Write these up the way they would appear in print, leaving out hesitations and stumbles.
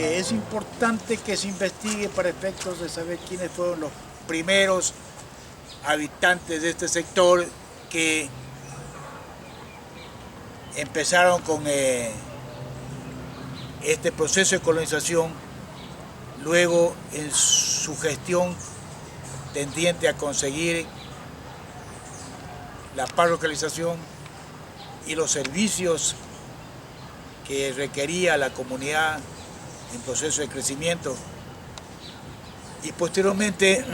es importante que se investigue para efectos de saber quiénes fueron los primeros habitantes de este sector que empezaron con este proceso de colonización, luego en su gestión tendiente a conseguir la parrocalización y los servicios que requería la comunidad en proceso de crecimiento, y posteriormente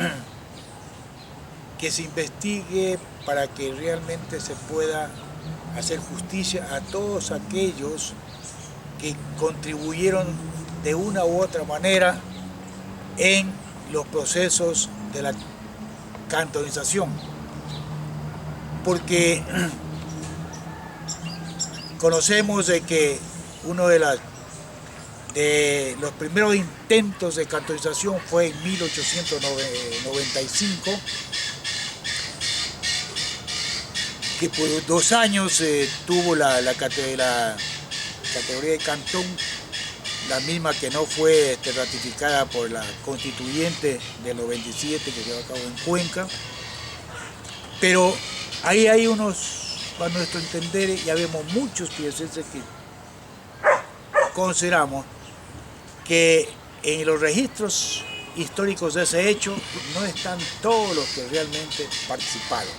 que se investigue para que realmente se pueda hacer justicia a todos aquellos que contribuyeron de una u otra manera en los procesos de la cantonización, porque conocemos de que uno de los primeros intentos de cantonización fue en 1895, que por 2 años tuvo la categoría de cantón, la misma que no fue ratificada por la constituyente del 97 que se llevó a cabo en Cuenca. Pero ahí hay unos, a nuestro entender, ya vemos muchos piensenses que consideramos que en los registros históricos de ese hecho no están todos los que realmente participaron,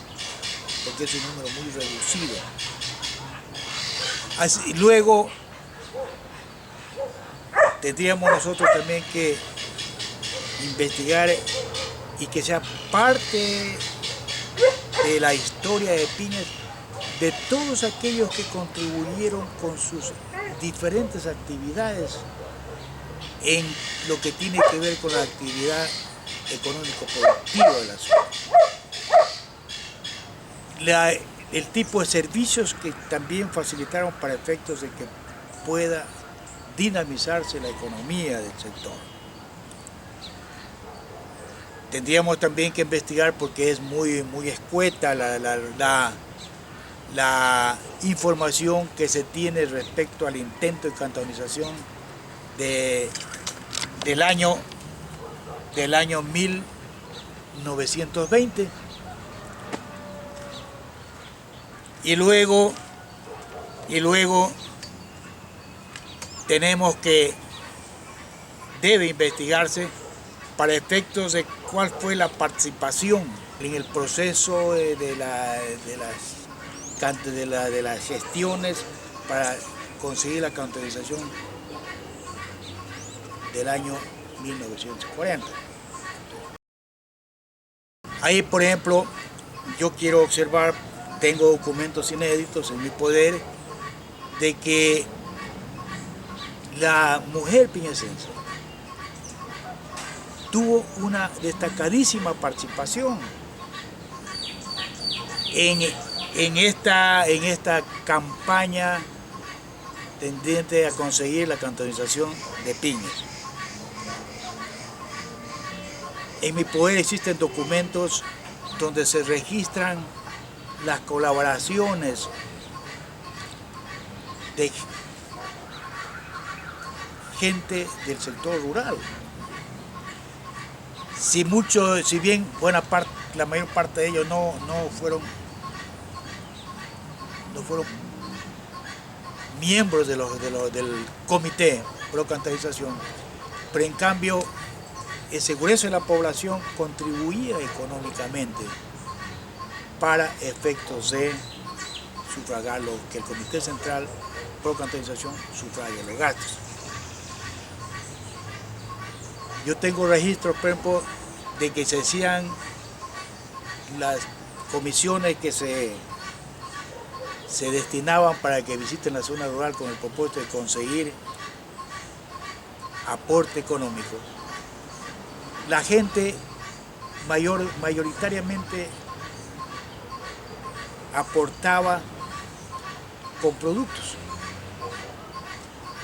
porque es un número muy reducido. Así, luego tendríamos nosotros también que investigar y que sea parte de la historia de Piñas de todos aquellos que contribuyeron con sus diferentes actividades en lo que tiene que ver con la actividad económico-productiva de la ciudad. El tipo de servicios que también facilitaron para efectos de que pueda dinamizarse la economía del sector. Tendríamos también que investigar, porque es muy escueta la información que se tiene respecto al intento de cantonización del año 1920. Y luego tenemos que debe investigarse para efectos de cuál fue la participación en el proceso de las gestiones para conseguir la cantonización del año 1940. Ahí, por ejemplo, yo quiero observar, tengo documentos inéditos en mi poder, de que la mujer piñesense tuvo una destacadísima participación en esta campaña tendiente a conseguir la cantonización de Piñas. En mi poder existen documentos donde se registran las colaboraciones de gente del sector rural. Si bien la mayor parte de ellos no fueron miembros del comité pro cantonización, pero en cambio ese grueso de la población contribuía económicamente para efectos de sufragar lo que el Comité Central pro cantonización sufraga los gastos. Yo tengo registros, por ejemplo, de que se hacían las comisiones que se destinaban para que visiten la zona rural con el propósito de conseguir aporte económico. La gente mayoritariamente aportaba con productos,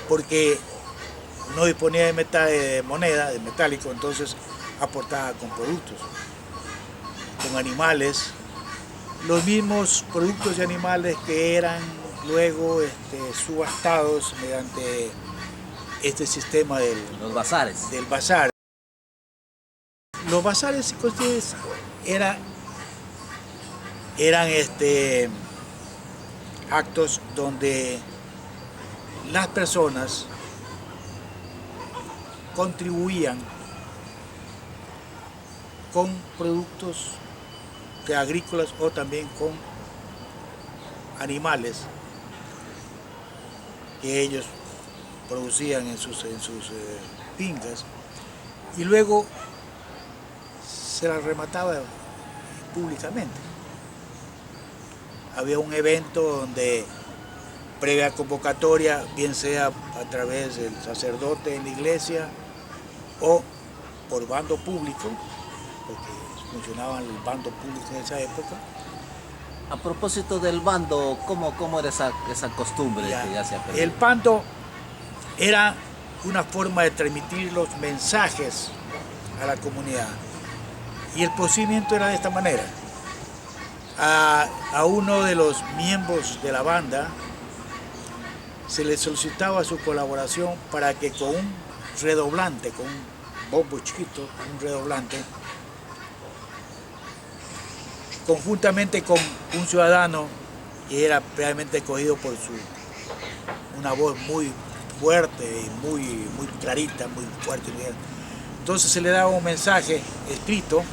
porque no disponía de moneda, de metálico, entonces aportaba con productos, con animales, los mismos productos de animales que eran luego subastados mediante este sistema Los bazares. del bazar. Los bazares eran actos donde las personas contribuían con productos agrícolas o también con animales que ellos producían en sus fincas, y luego se las remataba públicamente. Había un evento donde, previa convocatoria, bien sea a través del sacerdote en la iglesia o por bando público, porque funcionaban el bando público en esa época. A propósito del bando, ¿cómo era esa costumbre que ya se ha perdido? El bando era una forma de transmitir los mensajes a la comunidad, y el procedimiento era de esta manera. A uno de los miembros de la banda se le solicitaba su colaboración para que con un redoblante, con un bombo chiquito, un redoblante, conjuntamente con un ciudadano que era previamente escogido por una voz muy fuerte, muy clarita, muy fuerte. Entonces se le daba un mensaje escrito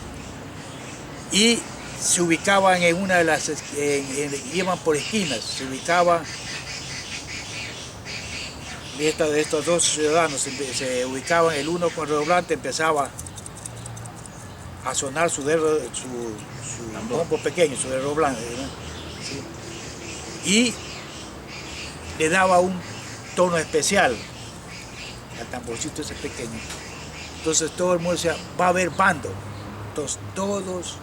y se ubicaban en una de las, iban por esquinas, se ubicaban de estos dos ciudadanos, se ubicaban, el uno con redoblante empezaba a sonar su bombo pequeño, su redoblante, ¿no? Sí. Y le daba un tono especial al tamborcito ese pequeño. Entonces todo el mundo decía, va a haber bando. Entonces todos,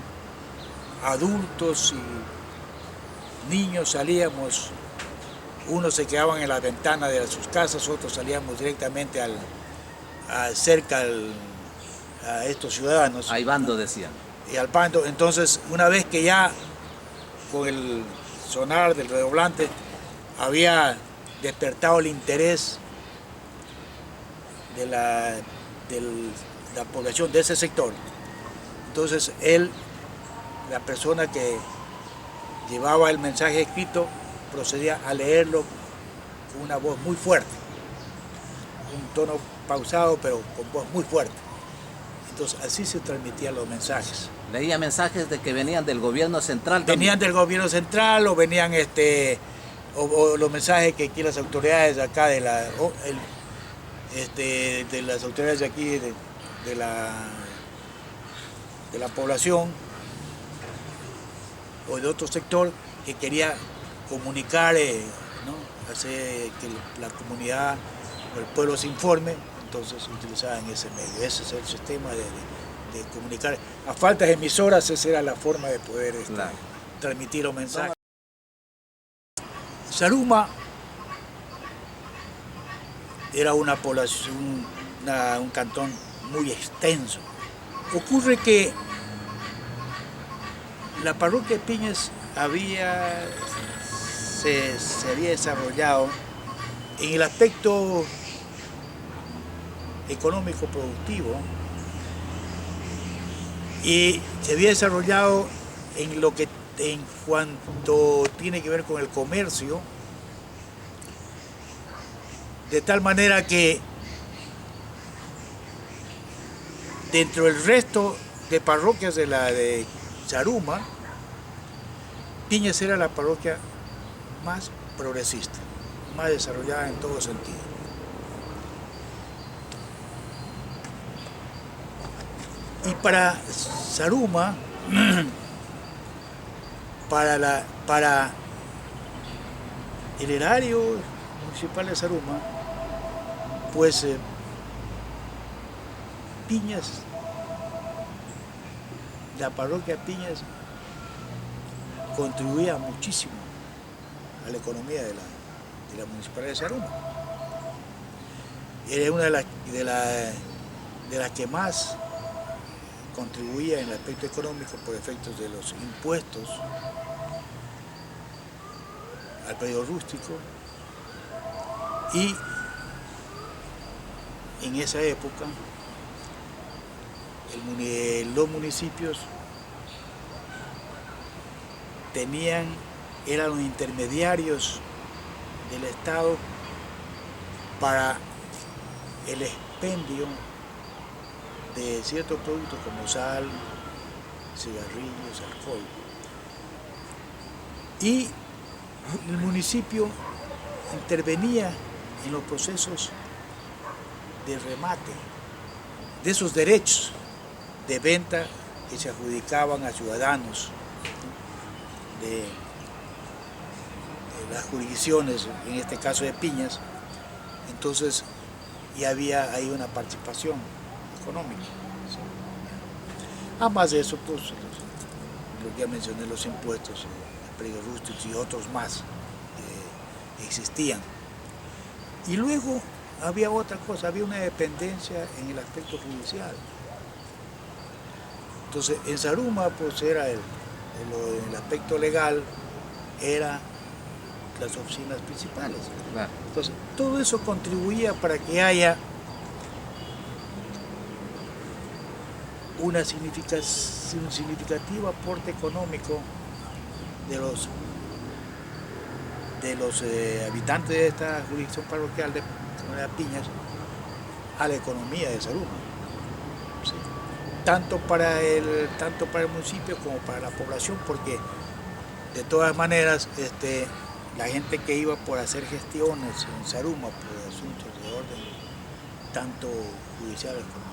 adultos y niños, salíamos. Unos se quedaban en la ventana de sus casas, otros salíamos directamente cerca a estos ciudadanos. Hay bando, decían. Y al bando. Entonces, una vez que ya con el sonar del redoblante había despertado el interés de la población de ese sector, entonces la persona que llevaba el mensaje escrito, procedía a leerlo con una voz muy fuerte, un tono pausado pero con voz muy fuerte. Entonces así se transmitían los mensajes. Leía mensajes de que venían del gobierno central también. Venían del gobierno central o venían o los mensajes que aquí las autoridades de acá de las autoridades de aquí de la población o de otro sector que quería comunicar, ¿no? Hacer que la comunidad o el pueblo se informe, entonces utilizaban ese medio. Ese es el sistema de comunicar. A faltas emisoras, esa era la forma de poder claro, transmitir los mensajes. Zaruma era una población, un cantón muy extenso. Ocurre que la parroquia de Piñas se había desarrollado en el aspecto económico productivo, y se había desarrollado en cuanto tiene que ver con el comercio, de tal manera que dentro del resto de parroquias de Zaruma, Piñas era la parroquia más progresista, más desarrollada en todo sentido. Y para Zaruma, para el erario municipal de Zaruma, pues Piñas, la parroquia Piñas contribuía muchísimo a la economía de la municipalidad de Zaruma. Era una de las que más contribuía en el aspecto económico por efectos de los impuestos al predio rústico y en esa época los municipios eran los intermediarios del Estado para el expendio de ciertos productos como sal, cigarrillos, alcohol. Y el municipio intervenía en los procesos de remate de esos derechos de venta que se adjudicaban a ciudadanos de las jurisdicciones, en este caso de Piñas. Entonces ya había ahí una participación económica. ¿Sí? Además de eso, pues, lo que ya mencioné, los impuestos, predios rústicos y otros más que existían. Y luego había otra cosa, había una dependencia en el aspecto judicial. Entonces, en Zaruma, pues era el aspecto legal, era las oficinas principales. Claro. Entonces, todo eso contribuía para que haya un significativo aporte económico de los habitantes de esta jurisdicción parroquial de Piñas a la economía de Zaruma. ¿Sí? Tanto para el municipio como para la población, porque de todas maneras la gente que iba por hacer gestiones en Zaruma por asuntos de orden tanto judiciales como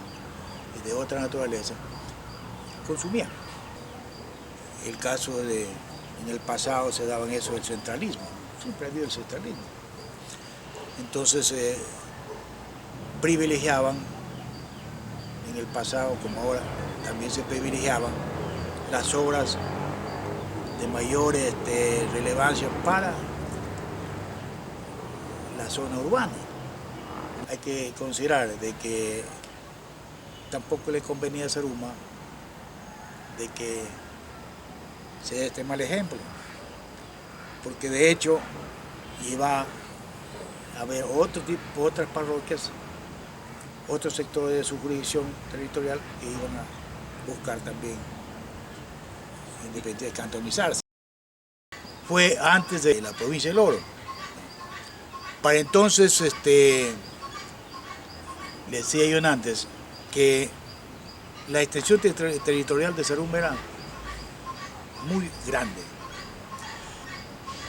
de otra naturaleza, consumía. El caso en el pasado se daban eso del centralismo, siempre ha habido el centralismo. Entonces privilegiaban, en el pasado como ahora, también se privilegiaban las obras de mayor relevancia para la zona urbana. Hay que considerar de que tampoco le convenía a Zaruma de que se dé este mal ejemplo, porque de hecho iba a haber otras parroquias, otros sectores de su jurisdicción territorial que iban a buscar también cantonizarse. Fue antes de la provincia del Oro. Para entonces, le decía yo antes, que la extensión territorial de Zaruma era muy grande.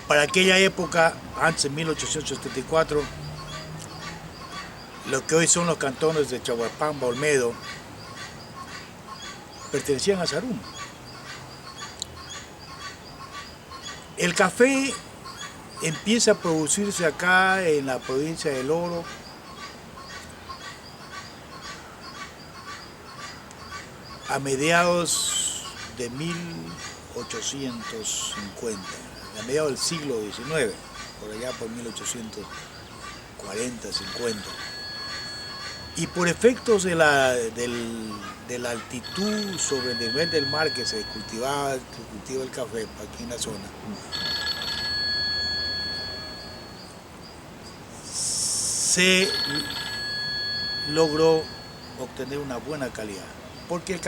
Para aquella época, antes de 1874, lo que hoy son los cantones de Chahuapamba, Olmedo, pertenecían a Zaruma. El café empieza a producirse acá en la provincia del Oro a mediados de 1850, a mediados del siglo XIX, por allá por 1840, 50. Y por efectos de la altitud sobre el nivel del mar que se cultiva el café aquí en la zona, se logró obtener una buena calidad. Porque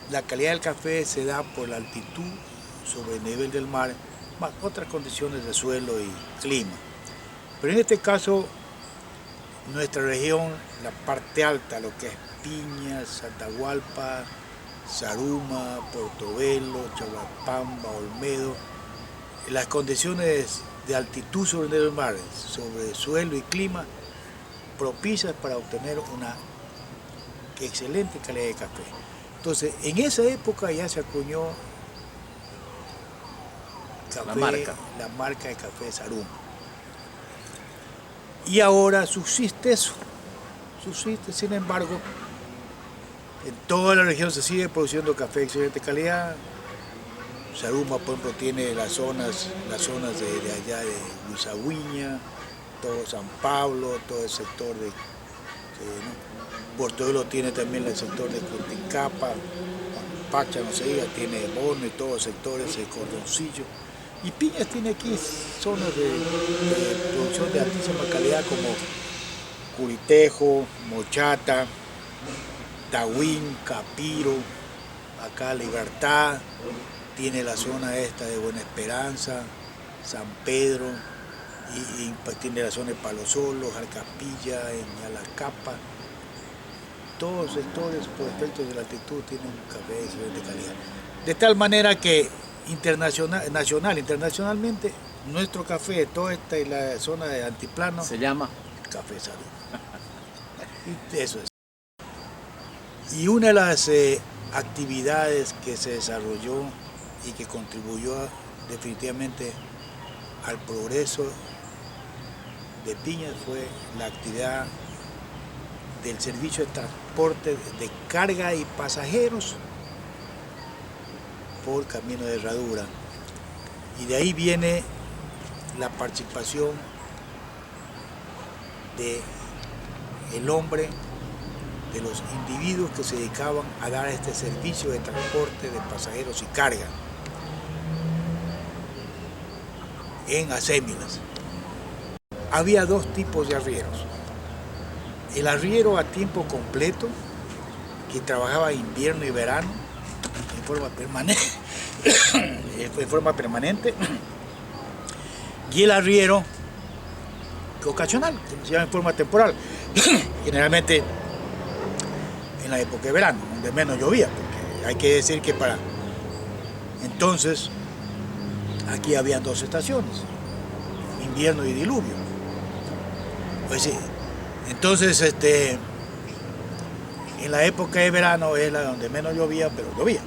la calidad del café se da por la altitud sobre el nivel del mar, más otras condiciones de suelo y clima. Pero en este caso, nuestra región, la parte alta, lo que es Piñas, Atahualpa, Zaruma, Portobelo, Chahuapamba, Olmedo, las condiciones de altitud sobre el nivel del mar, sobre suelo y clima, propicias para obtener una excelente calidad de café. Entonces, en esa época ya se acuñó la marca de café Zaruma. Y ahora subsiste eso, sin embargo, en toda la región se sigue produciendo café de excelente calidad. Zaruma, por ejemplo, tiene las zonas de allá de Huizahuiña, todo San Pablo, todo el sector de Portobelo tiene también el sector de Cotincapa, Pacha, no se diga, tiene Bono y todos los sectores de Cordoncillo. Y Piñas tiene aquí zonas de producción de altísima calidad como Curitejo, Mochata, Tahuín, Capiro, acá Libertad, tiene la zona esta de Buena Esperanza, San Pedro, y pues tiene la zona de Palo Solo, Jarcapilla, en Alacapa. Todos los sectores por efectos de la altitud tienen un café de excelente calidad. De tal manera que internacionalmente, nuestro café, toda esta y la zona de altiplano, se llama Café Salud. Y eso es. Y una de las actividades que se desarrolló y que contribuyó definitivamente al progreso de Piñas fue la actividad del servicio de transporte de carga y pasajeros por camino de herradura. Y de ahí viene la participación del hombre, de los individuos que se dedicaban a dar este servicio de transporte de pasajeros y carga en Acémilas. Había dos tipos de arrieros. El arriero a tiempo completo, que trabajaba invierno y verano en forma permanente, y el arriero ocasional, que se llama en forma temporal, generalmente en la época de verano, donde menos llovía, porque hay que decir que para entonces aquí había dos estaciones, invierno y diluvio. Pues sí, entonces en la época de verano es la donde menos llovía, pero llovía.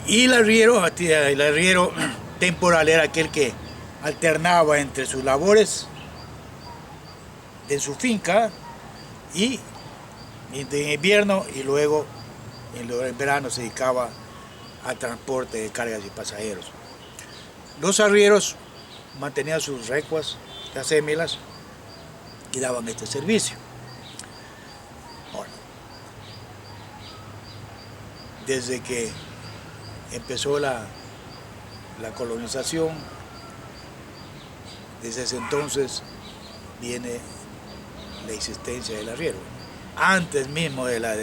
Y el arriero temporal era aquel que alternaba entre sus labores de su finca y en invierno, y luego en verano se dedicaba al transporte de cargas y pasajeros. Los arrieros mantenían sus recuas de acémilas y daban este servicio. Ahora, desde que empezó la colonización, desde ese entonces viene la existencia del arriero. Antes mismo de la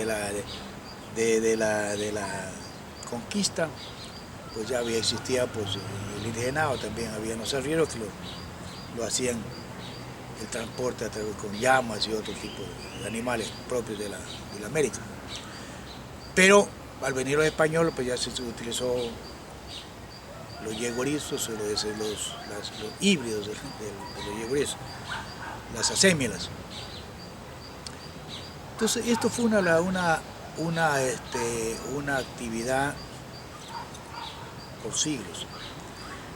conquista, pues ya existía pues, el indigenado, también había los arrieros que lo hacían el transporte con llamas y otro tipo de animales propios de la América. Pero al venir los españoles, pues ya se utilizó los yeguerizos, los híbridos de los yeguerizos, las acémilas. Entonces esto fue una actividad por siglos.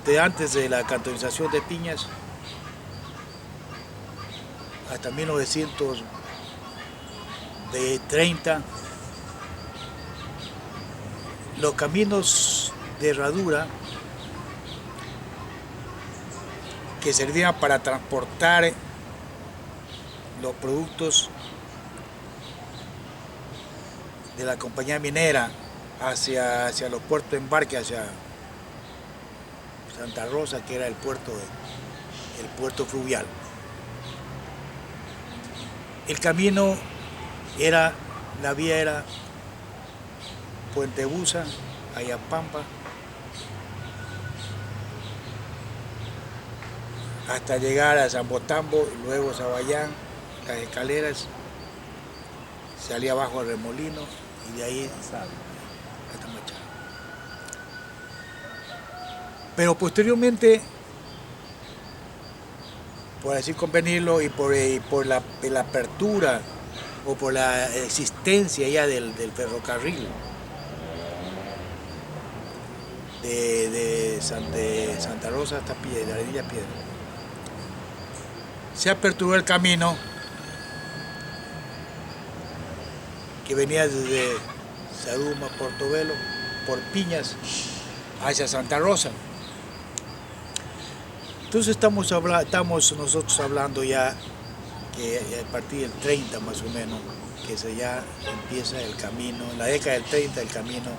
De antes de la cantonización de Piñas hasta 1930, los caminos de herradura que servían para transportar los productos de la compañía minera hacia los puertos de embarque, hacia Santa Rosa, que era el puerto fluvial. El camino la vía era Puente Busa, Ayapampa, hasta llegar a San Botambo, y luego Sabayán, las escaleras, salía abajo al Remolino y de ahí hasta Machado. Pero posteriormente, por así convenirlo y por la apertura o por la existencia ya del ferrocarril de Santa Rosa hasta Piedra, de Arenilla Piedra, se aperturó el camino que venía desde Saduma, Portobelo, por Piñas, hacia Santa Rosa. Entonces estamos nosotros hablando ya que a partir del 30 más o menos, que ya empieza el camino, en la década del 30 el camino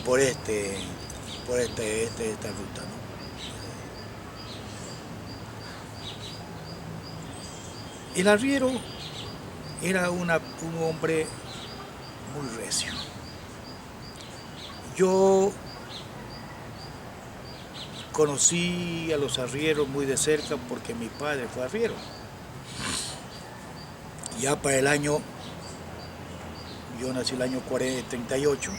por esta ruta, ¿no? El arriero era un hombre muy recio. Yo conocí a los arrieros muy de cerca porque mi padre fue arriero. Ya para el año, yo nací el año 38,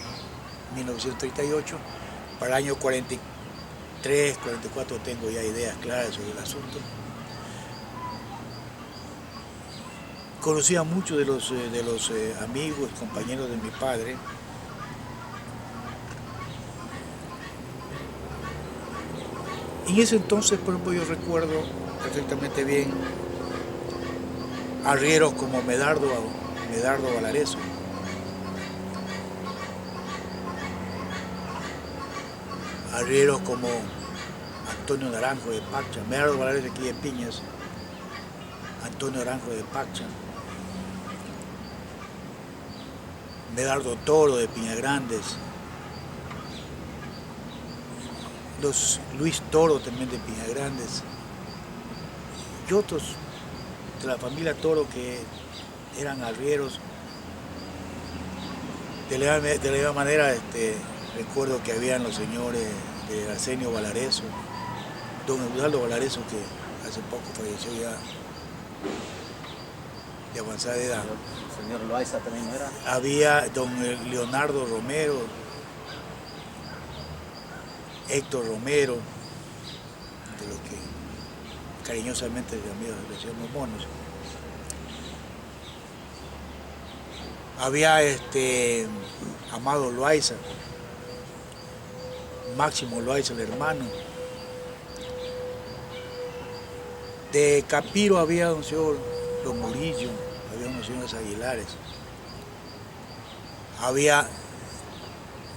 1938, para el año 43, 44 tengo ya ideas claras sobre el asunto. Conocí a muchos de los amigos, compañeros de mi padre. En ese entonces, por ejemplo, yo recuerdo perfectamente bien arrieros como Medardo Valareso, arrieros como Antonio Naranjo de Pacha, Medardo Valareso aquí de Piñas, Antonio Naranjo de Pacha, Medardo Toro de Piñagrandes, los Luis Toro también de Piñagrandes, y otros de la familia Toro que eran arrieros. De la misma manera recuerdo que habían los señores de Arsenio Valareso, don Eudaldo Valareso, que hace poco falleció ya de avanzada edad. El señor Loaiza también no era. Había don Leonardo Romero, Héctor Romero, de los que cariñosamente de amigos le decíamos monos. Había Amado Loaiza, Máximo Loaiza, el hermano. De Capiro había un señor Don Murillo, había unos señores Aguilares. Había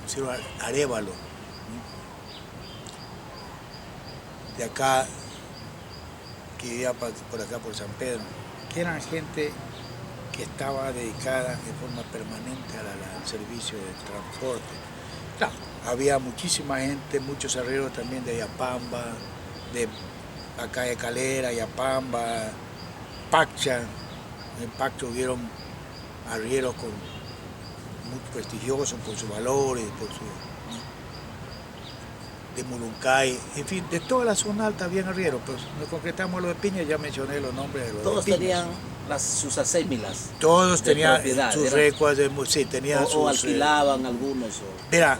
un señor Arévalo, de acá, que vivía por acá por San Pedro, que eran gente que estaba dedicada de forma permanente al servicio de transporte. Claro, había muchísima gente, muchos arrieros también de Yapamba, de acá de Calera, Yapamba, Pacha. En Pacha hubieron arrieros muy prestigiosos por sus valores, por su, de Muluncay, en fin, de toda la zona alta habían arrieros, pues nos concretamos lo de Piñas, ya mencioné los nombres de los Todos de Piñas. tenían sus asémilas. Todos de propiedad, tenían sus recuas, sí, tenían sus... O alquilaban algunos. Verá,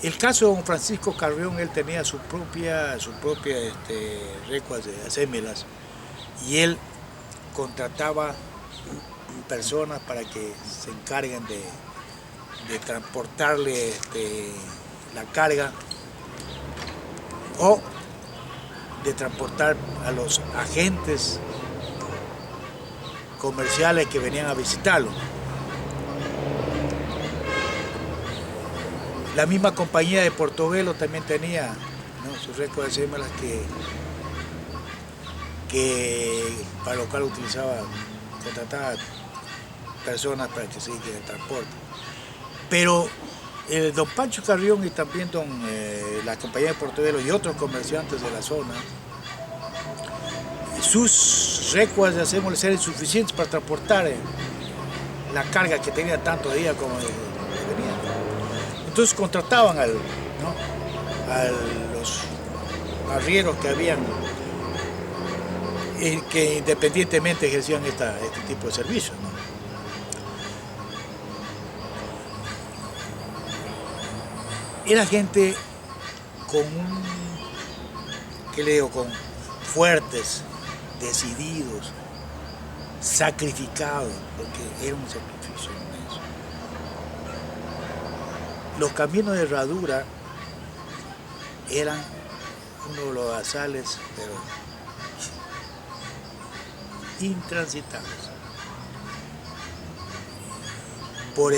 el caso de don Francisco Carrión, él tenía su propia recuas de asémilas, y él contrataba personas para que se encarguen de transportarle la carga o de transportar a los agentes comerciales que venían a visitarlo. La misma compañía de Portobelo también tenía, ¿no?, sus récords de asémilas que para lo cual contrataba personas para que se dediquen al transporte. Pero don Pancho Carrión y también la compañía de Portobelo y otros comerciantes de la zona, sus recuas de asémilas eran insuficientes para transportar la carga que tenía tanto de ida como de venida. Entonces contrataban a los arrieros que habían, que independientemente ejercían este tipo de servicios, ¿no? Era gente con fuertes, decididos, sacrificados, porque era un sacrificio inmenso. Los caminos de herradura eran uno de los basales, pero intransitables. Por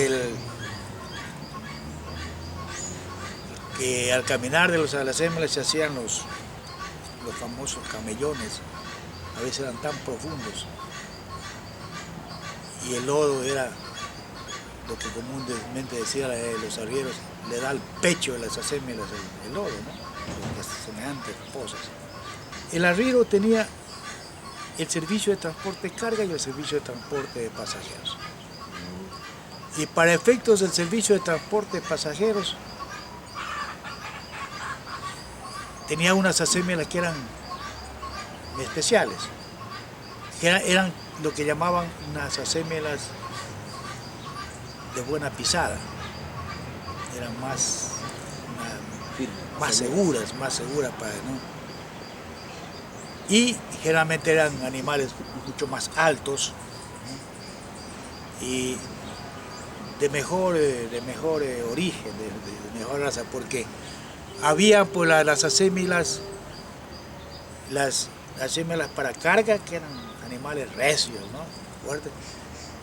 que al caminar de las asémilas se hacían los famosos camellones, a veces eran tan profundos, y el lodo era lo que comúnmente decían los arrieros, le da al pecho de las asémilas el lodo, ¿no?, las semejantes cosas. El arriero tenía el servicio de transporte de carga y el servicio de transporte de pasajeros. Y para efectos del servicio de transporte de pasajeros, tenía unas acémilas que eran especiales, que eran lo que llamaban unas acémilas de buena pisada, eran más seguras para, ¿no? Y generalmente eran animales mucho más altos, ¿no? Y de mejor origen, de mejor raza, porque había pues las acémilas para carga, que eran animales recios, ¿no? Fuertes,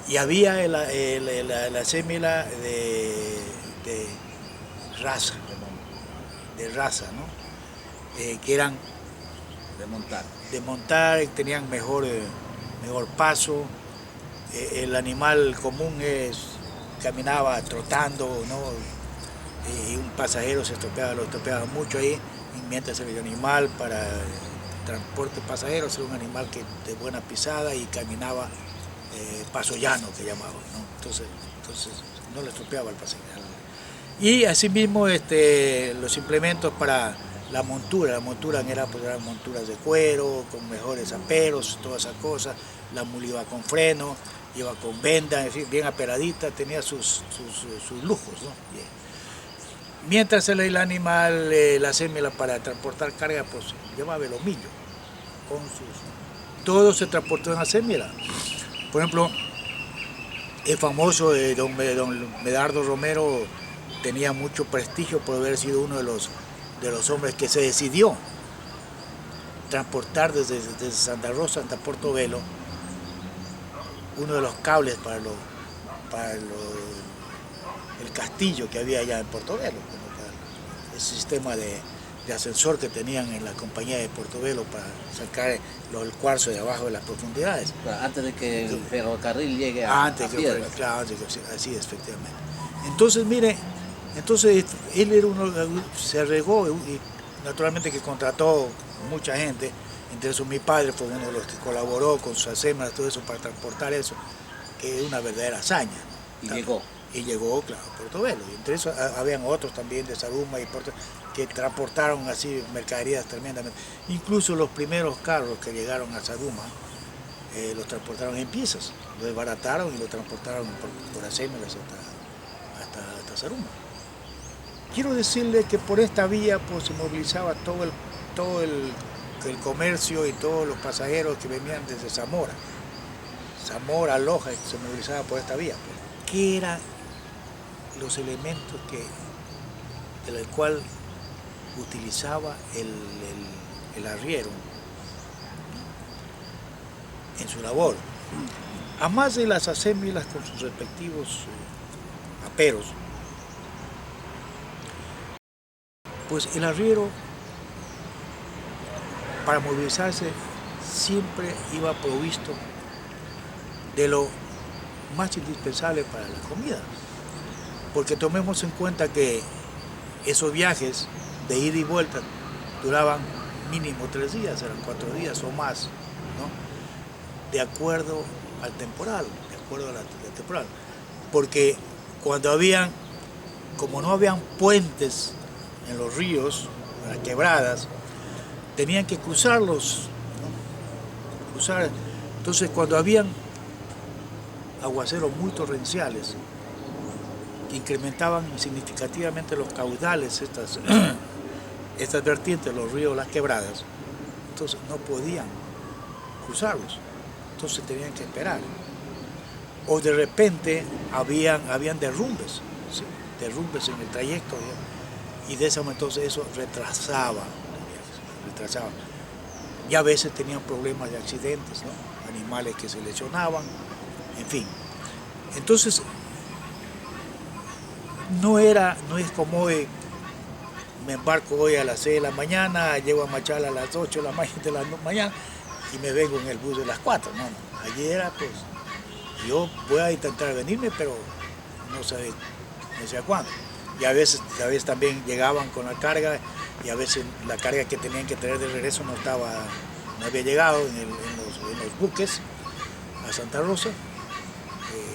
y había la acémila de raza, ¿no? Que eran de montar, tenían mejor paso. El animal común caminaba trotando, ¿no? Y un pasajero lo estropeaba mucho ahí, mientras el animal para transporte de pasajeros era un animal de buena pisada y caminaba paso llano, que llamaban, ¿no? Entonces no le estropeaba al pasajero. Y asimismo los implementos para la montura eran monturas de cuero, con mejores aperos, todas esas cosas. La mula iba con freno, iba con venda, en fin, bien aperadita, tenía sus lujos, ¿no? Bien. Mientras el animal, la acémila para transportar carga, pues llevaba el omillo. Todo se transportó en acémila. Por ejemplo, el famoso don Medardo Romero tenía mucho prestigio por haber sido uno de los hombres que se decidió transportar desde Santa Rosa hasta Portobelo uno de los cables para el castillo que había allá en Portobelo, el sistema de ascensor que tenían en la compañía de Portobelo para sacar el cuarzo de abajo de las profundidades. Antes de que el ferrocarril llegue a Piedras. Claro, así es, efectivamente. Entonces, mire, él era se regó y naturalmente que contrató mucha gente, entre eso mi padre fue uno de los que colaboró con sus acémilas, todo eso para transportar eso, que es una verdadera hazaña. Y llegó, claro, a Portobelo. Y entre eso habían otros también de Saruma y que transportaron así mercaderías tremendamente. Incluso los primeros carros que llegaron a Saruma los transportaron en piezas, lo desbarataron y lo transportaron por acémilas hasta Saruma. Quiero decirle que por esta vía pues se movilizaba todo el comercio y todos los pasajeros que venían desde Zamora, Loja, se movilizaba por esta vía. ¿Qué eran los elementos del cual utilizaba el arriero en su labor? Además de las acémilas con sus respectivos aperos, pues el arriero, para movilizarse, siempre iba provisto de lo más indispensable para la comida. Porque tomemos en cuenta que esos viajes de ida y vuelta duraban mínimo 3 días, eran 4 días o más, ¿no? De acuerdo al temporal, Porque como no habían puentes en los ríos, en las quebradas, tenían que cruzarlos, ¿no? Entonces cuando habían aguaceros muy torrenciales que incrementaban significativamente los caudales, estas vertientes, los ríos, las quebradas, entonces no podían cruzarlos, entonces tenían que esperar. O de repente habían derrumbes, ¿sí? Derrumbes en el trayecto, y de esa manera entonces eso retrasaba. Y a veces tenían problemas de accidentes, ¿no? Animales que se lesionaban, en fin. Entonces, no es como hoy, me embarco hoy a las 6 de la mañana, llego a Machala a las 8 de la mañana y me vengo en el bus de las 4. No. Ayer era pues, yo voy a intentar venirme, pero no sé a cuándo. Y a veces también llegaban con la carga y a veces la carga que tenían que traer de regreso no estaba había llegado en los buques a Santa Rosa,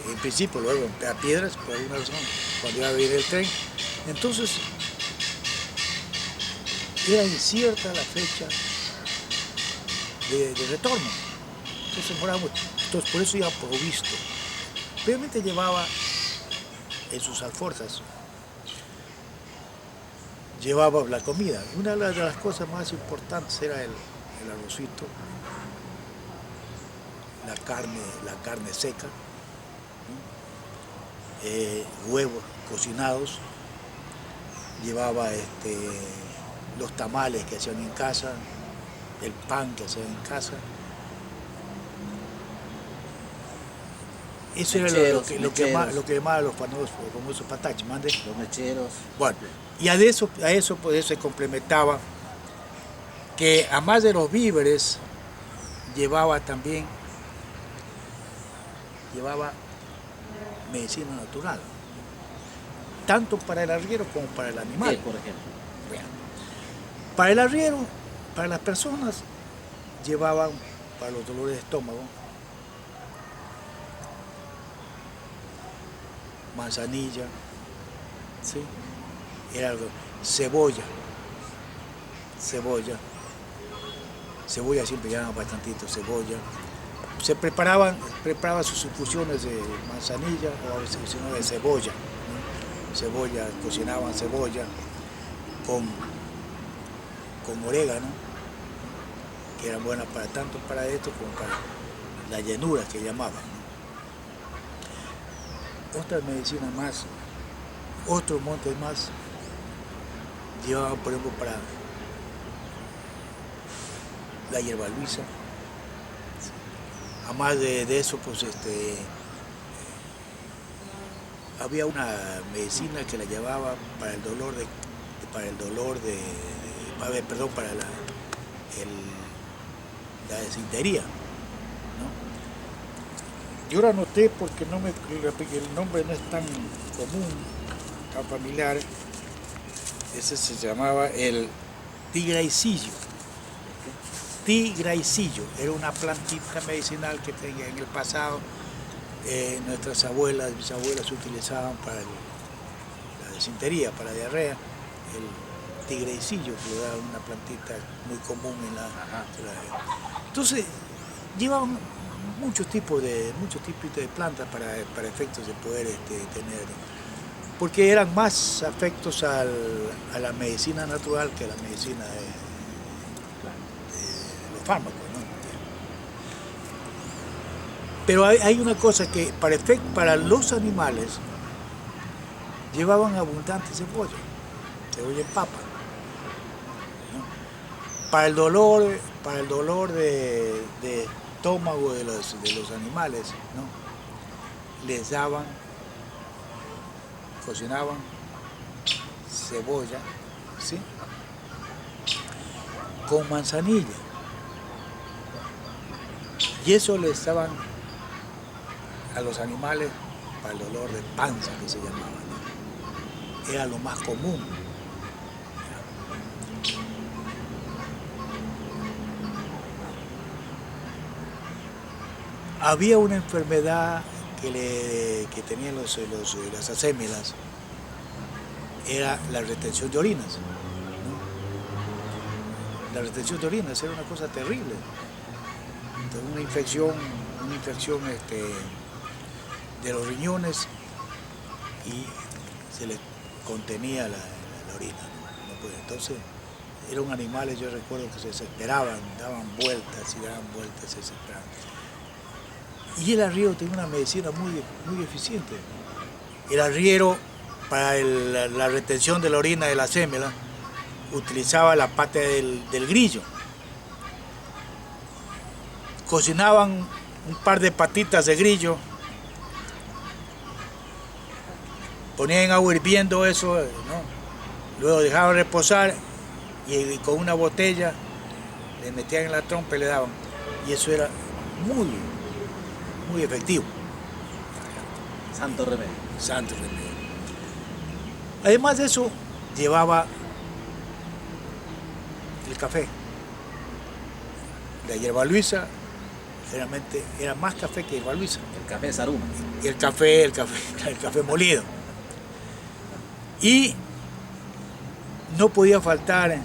en principio, luego a Piedras, por alguna razón, cuando iba a venir el tren. Entonces, era incierta la fecha de retorno. Entonces, entonces, por eso iba provisto. Realmente llevaba en sus alforjas, llevaba la comida. Una de las cosas más importantes era el arrocito, la carne seca, huevos cocinados, llevaba los tamales que hacían en casa, el pan que hacían en casa. Eso mecheros, era lo que llamaban los famosos patachos, mande. Los mecheros. Bueno, y a eso pues, se complementaba que a más de los víveres llevaba medicina natural, tanto para el arriero como para el animal. ¿Qué, por ejemplo? Bueno, para el arriero, para las personas, llevaban para los dolores de estómago manzanilla, ¿sí? Era algo, cebolla siempre llevaban bastantito, cebolla. Se preparaban sus infusiones de manzanilla o a veces sino de cebolla, ¿no? Cebolla, cocinaban cebolla con orégano, que eran buenas tanto para esto como para la llenura que llamaban, ¿no? Otras medicinas más, otros montes más, llevaban por ejemplo para la hierba luisa. Además de eso, pues había una medicina que la llevaba para el dolor para la desintería, ¿no? Yo lo anoté porque el nombre no es tan común, tan familiar. Ese se llamaba el tigraicillo. Tigraicillo era una plantita medicinal que tenía en el pasado. Nuestras abuelas, bisabuelas utilizaban para la desintería, para la diarrea, el tigraicillo, que era una plantita muy común en la... Entonces, llevaban muchos tipos de plantas para efectos de poder tener, porque eran más afectos a la medicina natural que a la medicina de los fármacos, ¿no? Pero hay una cosa que para los animales llevaban abundante cebolla en papa, ¿no? Para el dolor de estómago de los animales, ¿no? Les cocinaban cebolla, ¿sí? Con manzanilla, y eso les daban a los animales para el dolor de panza, que se llamaba, ¿no? Era lo más común. Había una enfermedad que tenían las acémilas, era la retención de orinas, ¿no? La retención de orinas era una cosa terrible. Entonces, una infección de los riñones, y se les contenía la orina, ¿no? No podía. Entonces eran animales, yo recuerdo que se desesperaban, daban vueltas y daban vueltas, se desesperaban. Y el arriero tenía una medicina muy eficiente. El arriero, para la retención de la orina de la acémila, utilizaba la pata del grillo. Cocinaban un par de patitas de grillo, ponían en agua hirviendo eso, ¿no? Luego dejaban reposar y con una botella le metían en la trompa y le daban. Y eso era muy efectivo. Santo remedio. Santo remedio. Además de eso, llevaba el café. la hierba luisa, generalmente era más café que hierba luisa. El café Saruma. Y el café molido. Y no podía faltar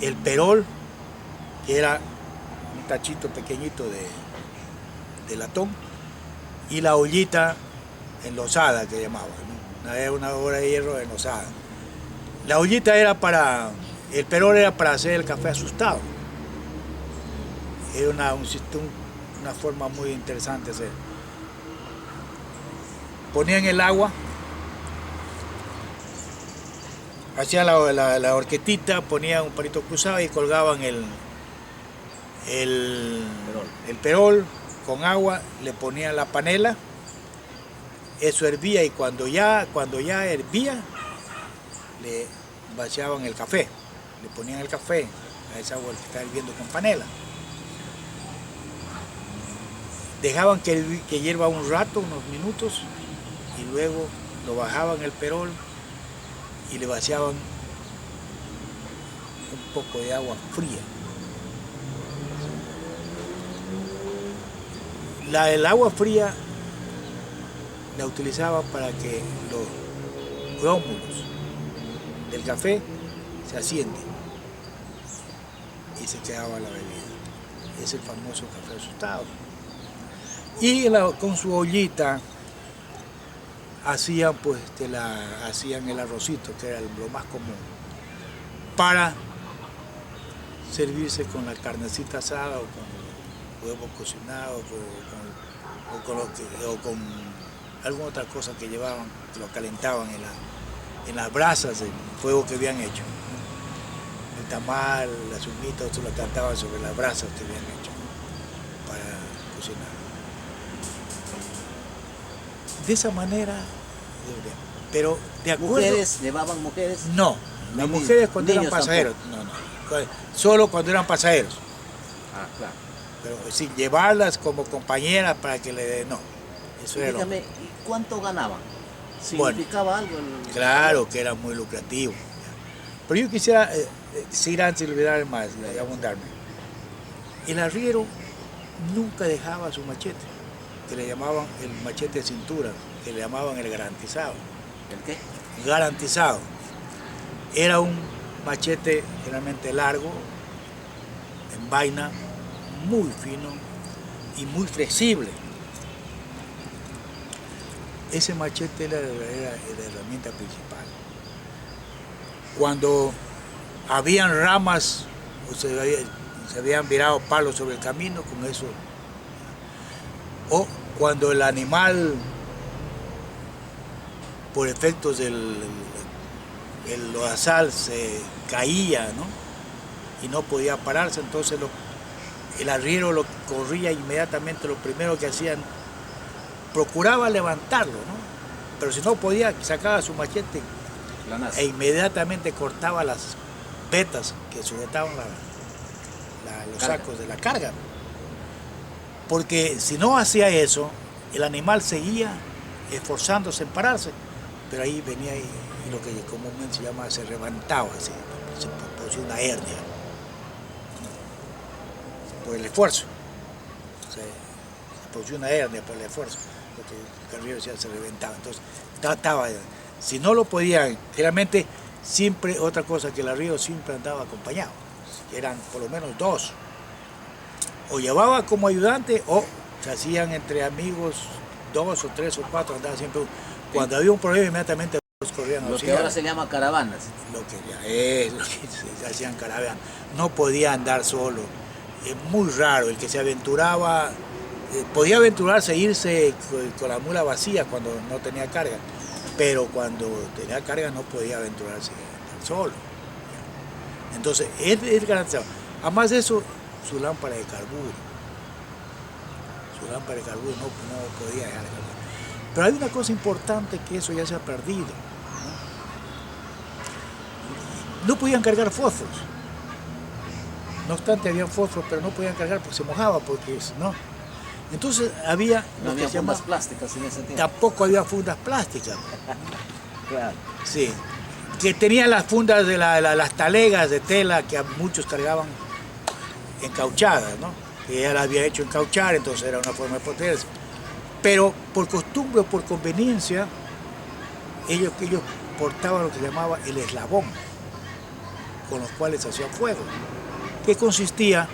el perol, que era un tachito pequeñito de latón, y la ollita enlosada que llamaban, ¿no? Era una obra de hierro enlosada. La ollita era el perol era para hacer el café asustado. Era una forma muy interesante de hacer. Ponían el agua, hacían la horquetita, ponían un palito cruzado y colgaban el perol con agua, le ponían la panela, eso hervía y cuando ya hervía, le vaciaban el café, le ponían el café a esa agua que está hirviendo con panela. Dejaban que hierva un rato, unos minutos, y luego lo bajaban el perol y le vaciaban un poco de agua fría. El agua fría la utilizaban para que los grómulos del café se ascienden y se quedaba la bebida. Es el famoso café asustado. Y con su ollita hacían el arrocito, que era lo más común, para servirse con la carnecita asada o con huevo cocinado o con alguna otra cosa que llevaban, que lo calentaban en las brasas del fuego que habían hecho. El tamal, la sumita, esto lo calentaban sobre las brasas que habían hecho para cocinar. De esa manera, pero de acuerdo... ¿Mujeres? ¿Llevaban mujeres? No, las mujeres cuando eran pasajeros, no, solo cuando eran pasajeros. Ah, claro. Pero sí, llevarlas como compañeras para que no, eso era. Dígame, ¿y cuánto ganaban? ¿Significaba algo? Claro que era muy lucrativo. Pero yo quisiera seguir antes de olvidar más, de abundarme. El arriero nunca dejaba su machete, que le llamaban el machete de cintura, que le llamaban el garantizado. ¿El qué? Garantizado. Era un machete generalmente largo, en vaina, muy fino y muy flexible. Ese machete era la herramienta principal. Cuando habían ramas o se habían virado palos sobre el camino, con eso. O cuando el animal, por efectos del lodazal, se caía, ¿no? Y no podía pararse, entonces el arriero lo corría inmediatamente. Lo primero que hacían, procuraba levantarlo, ¿no? Pero si no podía, sacaba su machete e inmediatamente cortaba las vetas que sujetaban los sacos de la carga. Porque si no hacía eso, el animal seguía esforzándose en pararse, pero ahí venía y lo que comúnmente se llama, se reventaba, se producía una hernia por el esfuerzo. Se producía una hernia por el esfuerzo, porque el arriero se reventaba. Entonces trataba, si no lo podían, generalmente siempre, otra cosa, que el arriero siempre andaba acompañado, eran por lo menos dos, o llevaba como ayudante o se hacían entre amigos, 2 o 3 o 4, andaba siempre. Cuando había un problema, inmediatamente los corrían a lo que ahora se llama caravanas. Lo que se hacían caravanas. No podía andar solo. Es muy raro el que se aventuraba. Podía aventurarse e irse con la mula vacía cuando no tenía carga, pero cuando tenía carga no podía aventurarse solo. Entonces, es garantizado. Además de eso, su lámpara de carburo. Su lámpara de carburo no podía dejar de cargar. Pero hay una cosa importante, que eso ya se ha perdido. No podían cargar fósforos. No obstante, había fósforos, pero no podían cargar porque se mojaba, porque no. Entonces había... No había fundas plásticas en ese tiempo. Tampoco había fundas plásticas. Claro. Sí. que tenían las fundas de las talegas de tela que a muchos cargaban encauchadas, ¿no? Que ella las había hecho encauchar, entonces era una forma de protegerse. Pero por costumbre o por conveniencia, ellos portaban lo que se llamaba el eslabón, con los cuales se hacía fuego, que consistía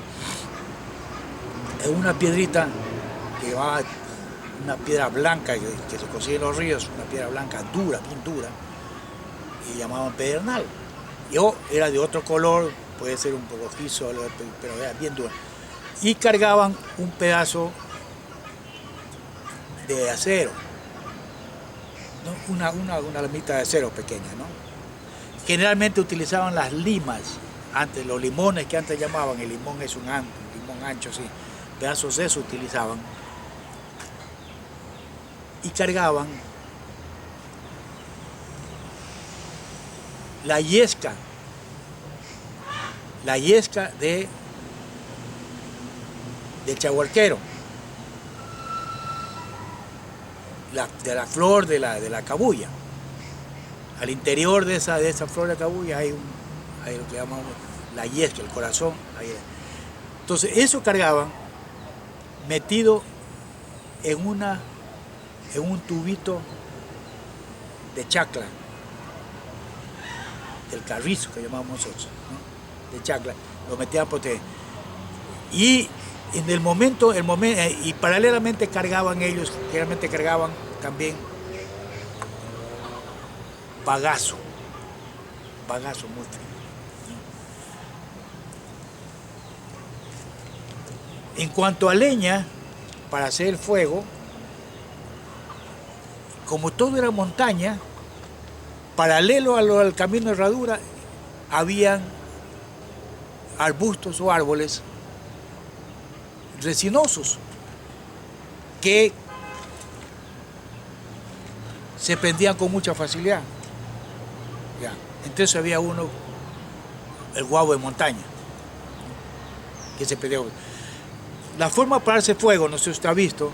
en una piedrita que llevaba una piedra blanca que se consigue en los ríos, una piedra blanca dura, bien dura, y llamaban pedernal. Yo era de otro color, puede ser un rojizo, pero era bien dura. Y cargaban un pedazo de acero, ¿no? Una lamita de acero pequeña, ¿no? Generalmente utilizaban las limas, antes los limones que antes llamaban, el limón es un limón ancho, sí, pedazos de eso utilizaban, y cargaban la yesca del chaguarquero, de la flor de la cabuya. Al interior de esa flor de cabuya hay lo que llamamos la yesca, el corazón. Entonces eso cargaban metido en un tubito de chacla, del carrizo que llamamos nosotros, ¿no? De chacla, lo metían por té. Y en el momento, y paralelamente cargaban ellos, generalmente cargaban también bagazo muy fino, ¿no? En cuanto a leña, para hacer el fuego, como todo era montaña, paralelo al camino de herradura, habían arbustos o árboles resinosos que se prendían con mucha facilidad. Ya. Entonces había uno, el guavo de montaña, que se prendía. La forma para hacer fuego, no sé si usted ha visto,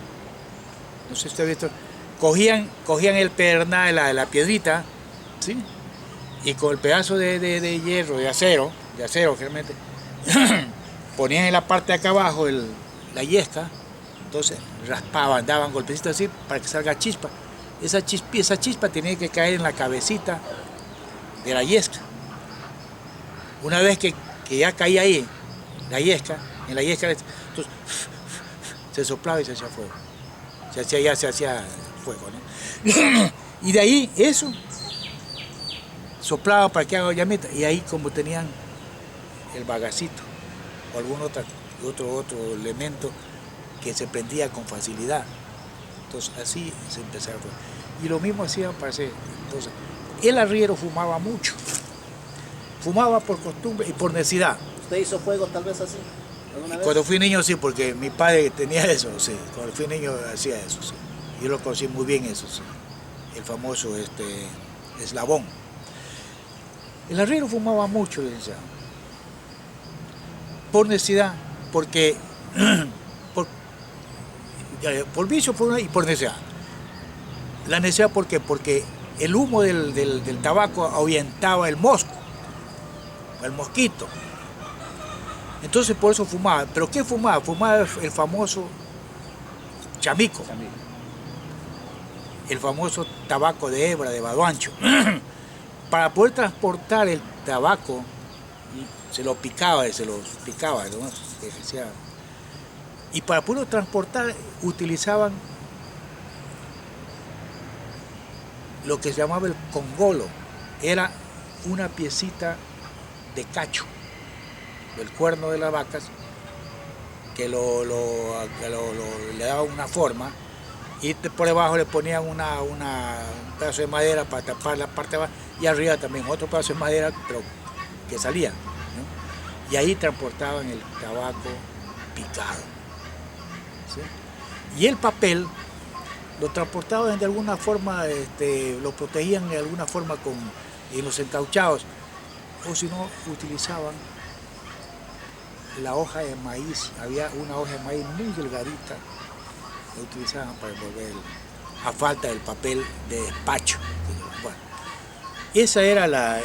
cogían el pedernal de la piedrita, ¿sí? Y con el pedazo de hierro, de acero generalmente, ponían en la parte de acá abajo la yesca, entonces raspaban, daban golpecitos así para que salga chispa. Esa chispa tenía que caer en la cabecita de la yesca. Una vez que ya caía ahí en la yesca, entonces se soplaba y se hacía fuego. Se hacía fuego, ¿no? Y de ahí eso soplaba para que haga llamita, y ahí como tenían el bagacito o algún otro elemento que se prendía con facilidad. Entonces así se empezaba. Y lo mismo hacían para hacer. Entonces, el arriero fumaba mucho. Fumaba por costumbre y por necesidad. ¿Usted hizo fuego tal vez así? Cuando fui niño sí, porque mi padre tenía eso, sí. Cuando fui niño hacía eso, sí. Yo lo conocí muy bien eso, sí. El famoso eslabón. El arriero fumaba mucho, licenciado. Por necesidad, porque por vicio y por necesidad. La necesidad, ¿por qué? Porque el humo del tabaco ahuyentaba el mosco, el mosquito. Entonces por eso fumaba. ¿Pero qué fumaba? Fumaba el famoso chamico. El famoso tabaco de hebra, de baduancho. Para poder transportar el tabaco, se lo picaba, ¿no? Y para poder transportar utilizaban lo que se llamaba el congolo. Era una piecita de cacho del cuerno de las vacas que le daba una forma, y por debajo le ponían un pedazo de madera para tapar la parte de abajo, y arriba también otro pedazo de madera, pero que salía, ¿no? Y ahí transportaban el tabaco picado, ¿sí? Y el papel lo transportaban de alguna forma, lo protegían de alguna forma en los encauchados, o si no, utilizaban la hoja de maíz. Había una hoja de maíz muy delgadita, la utilizaban para envolver a falta del papel de despacho. Bueno, Esa era las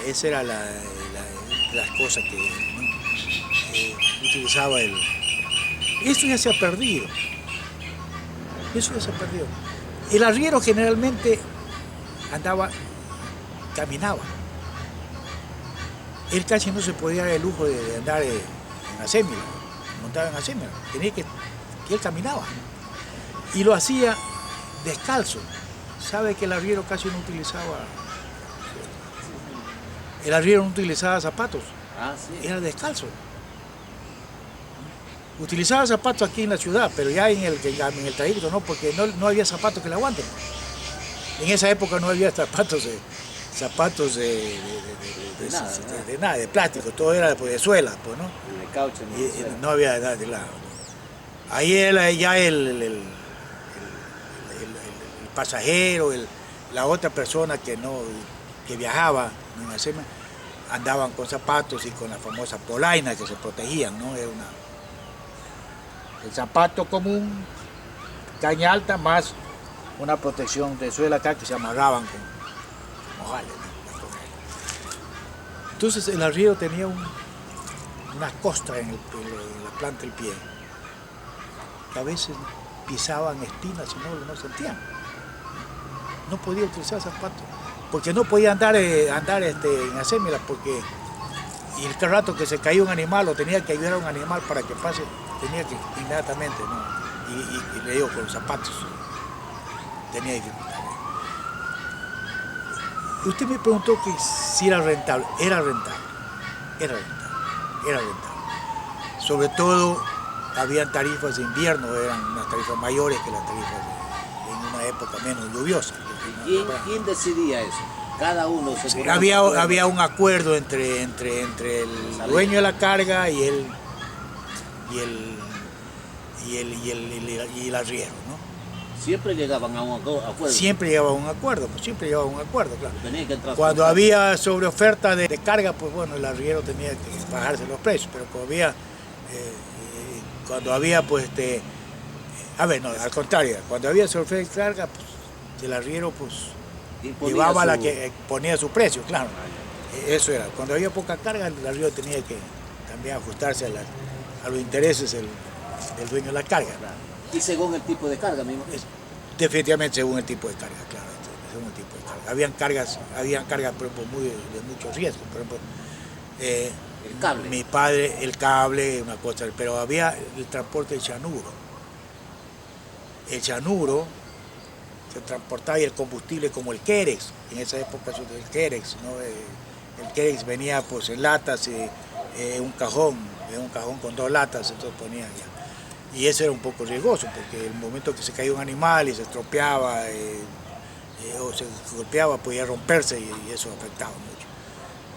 cosas que, ¿no? Utilizaba él. Eso ya se ha perdido. Eso ya se ha perdido. El arriero generalmente caminaba. Él casi no se podía dar el lujo de andar en acémila, montado en acémila. Tenía que él caminaba. Y lo hacía descalzo. Sabe que el arriero casi no utilizaba. El arriero no utilizaba zapatos. Sí. Era descalzo. Utilizaba zapatos aquí en la ciudad, pero ya en el trayecto no, porque no había zapatos que le aguanten. En esa época no había zapatos de nada, de plástico, todo era de suela, pues, ¿no? De caucho, no había nada de lado. Ahí ya el pasajero, la otra persona que viajaba en la SEMA, andaban con zapatos y con la famosa polaina que se protegían, ¿no? Era el zapato común, caña alta, más una protección de suela acá que se amarraban con ojales, ¿no? Entonces el arriero tenía unas costras en la planta del pie, que a veces pisaban espinas y no sentían. No podía utilizar zapatos, porque no podía andar en acémila, porque y el rato que se caía un animal o tenía que ayudar a un animal para que pase, tenía que inmediatamente, ¿no? Y le digo, con los zapatos tenía dificultades. Usted me preguntó que si era rentable. Era rentable. Sobre todo, habían tarifas de invierno, eran unas tarifas mayores que las tarifas en una época menos lluviosa. ¿Quién decidía eso? Cada uno se sí, había un acuerdo entre el dueño de la carga y el arriero, ¿no? Siempre llegaban a un acuerdo. Siempre llegaba a un acuerdo, claro. Tenía que cuando había sobreoferta de carga, pues bueno, el arriero tenía que bajarse los precios, pero cuando había pues al contrario, cuando había sobreoferta de carga, pues el arriero pues llevaba la que ponía su precio, claro. Eso era. Cuando había poca carga, el arriero tenía que también ajustarse a los intereses del dueño de la carga. Y según el tipo de carga, mismo. Definitivamente según el tipo de carga, claro. Según el tipo de carga. Habían cargas por ejemplo, de mucho riesgo. Por ejemplo, el cable. Mi padre, el cable, una cosa, pero había el transporte de chanuro. El chanuro se transportaba y el combustible como el Querex, en esa época el Querex, ¿no? El Querex venía pues en latas, un cajón con 2 latas, entonces ponían ya. Y eso era un poco riesgoso, porque el momento que se caía un animal y se estropeaba o se golpeaba, podía romperse y eso afectaba mucho.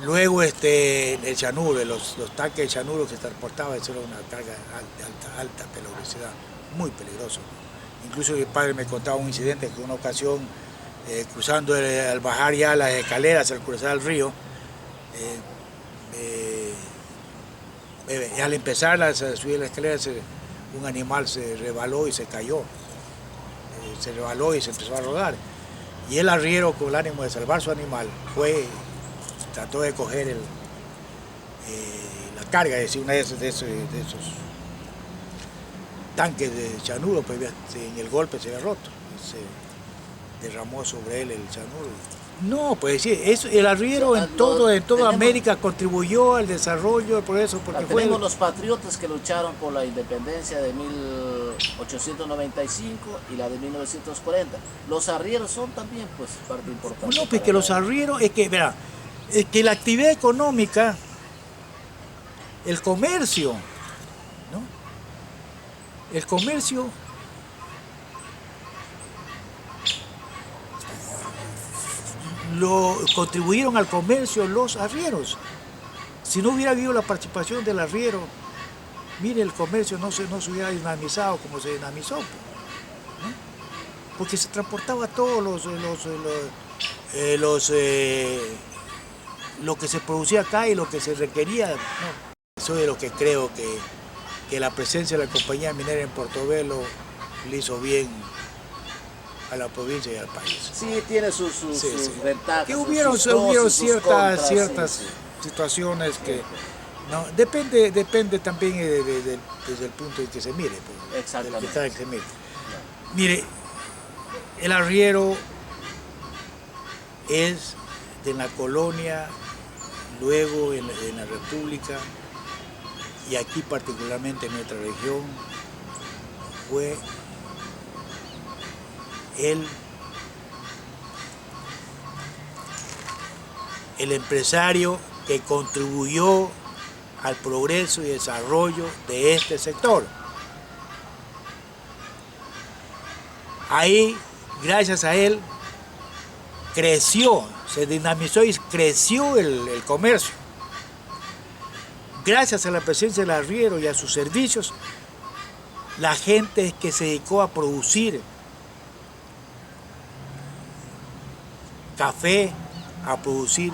Luego el chanuro, los tanques de chanuro que se transportaba, eso era una carga de alta peligrosidad, muy peligroso. Incluso mi padre me contaba un incidente que una ocasión, cruzando al bajar ya las escaleras, al cruzar el río, al empezar a subir las escaleras, un animal se resbaló y se cayó. Se resbaló y se empezó a rodar. Y el arriero, con el ánimo de salvar su animal, trató de coger la carga, es decir, una de esos tanques de chanuro, pues en el golpe se había roto. Se derramó sobre él el chanuro. No, pues sí, el arriero en toda América contribuyó al desarrollo, al progreso, porque tenemos los patriotas que lucharon por la independencia de 1895 y la de 1940. Los arrieros son también pues parte importante. No, pues que los arrieros, es que la actividad económica, el comercio, ¿no? El comercio contribuyeron al comercio los arrieros. Si no hubiera habido la participación del arriero, mire, el comercio no se hubiera dinamizado como se dinamizó, ¿no? Porque se transportaba todo lo que se producía acá y lo que se requería, ¿no? Eso es lo que creo que la presencia de la compañía minera en Portobelo le hizo bien a la provincia y al país. Sí, tiene sus ventajas. Que sus hubieron pros y sus contras, ciertas sí, situaciones sí. que no depende también desde el punto en que se mire. Pues, Exactamente. de cada que se mire. Mire, el arriero es de la colonia, luego en la República, y aquí particularmente en nuestra región, fue el empresario que contribuyó al progreso y desarrollo de este sector. Ahí, gracias a él, creció, se dinamizó y creció el comercio. Gracias a la presencia del arriero y a sus servicios, la gente que se dedicó a producir café, a producir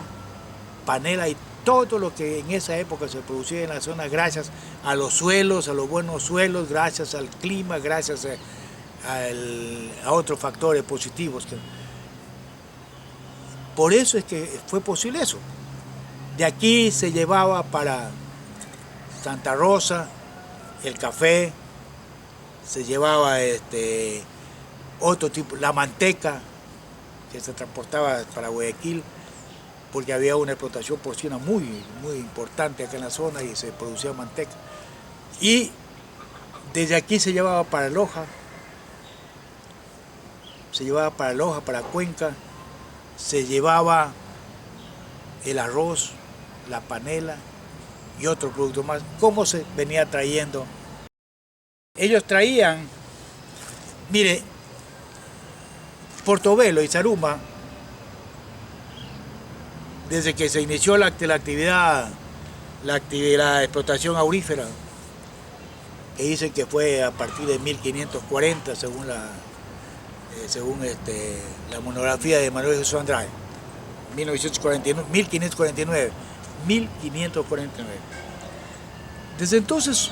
panela y todo lo que en esa época se producía en la zona, gracias a los suelos, a los buenos suelos, gracias al clima, gracias a otros factores positivos. Por eso es que fue posible eso. De aquí se llevaba para Santa Rosa el café, se llevaba otro tipo, la manteca, que se transportaba para Guayaquil, porque había una explotación porcina muy importante acá en la zona y se producía manteca. Y desde aquí se llevaba para Loja, para Cuenca, se llevaba el arroz, la panela y otros productos más. ¿Cómo se venía trayendo? Ellos traían, mire, Portobelo y Zaruma, desde que se inició la explotación aurífera, que dicen que fue a partir de 1540, según la monografía de Manuel Jesús Andrade, 1549. Desde entonces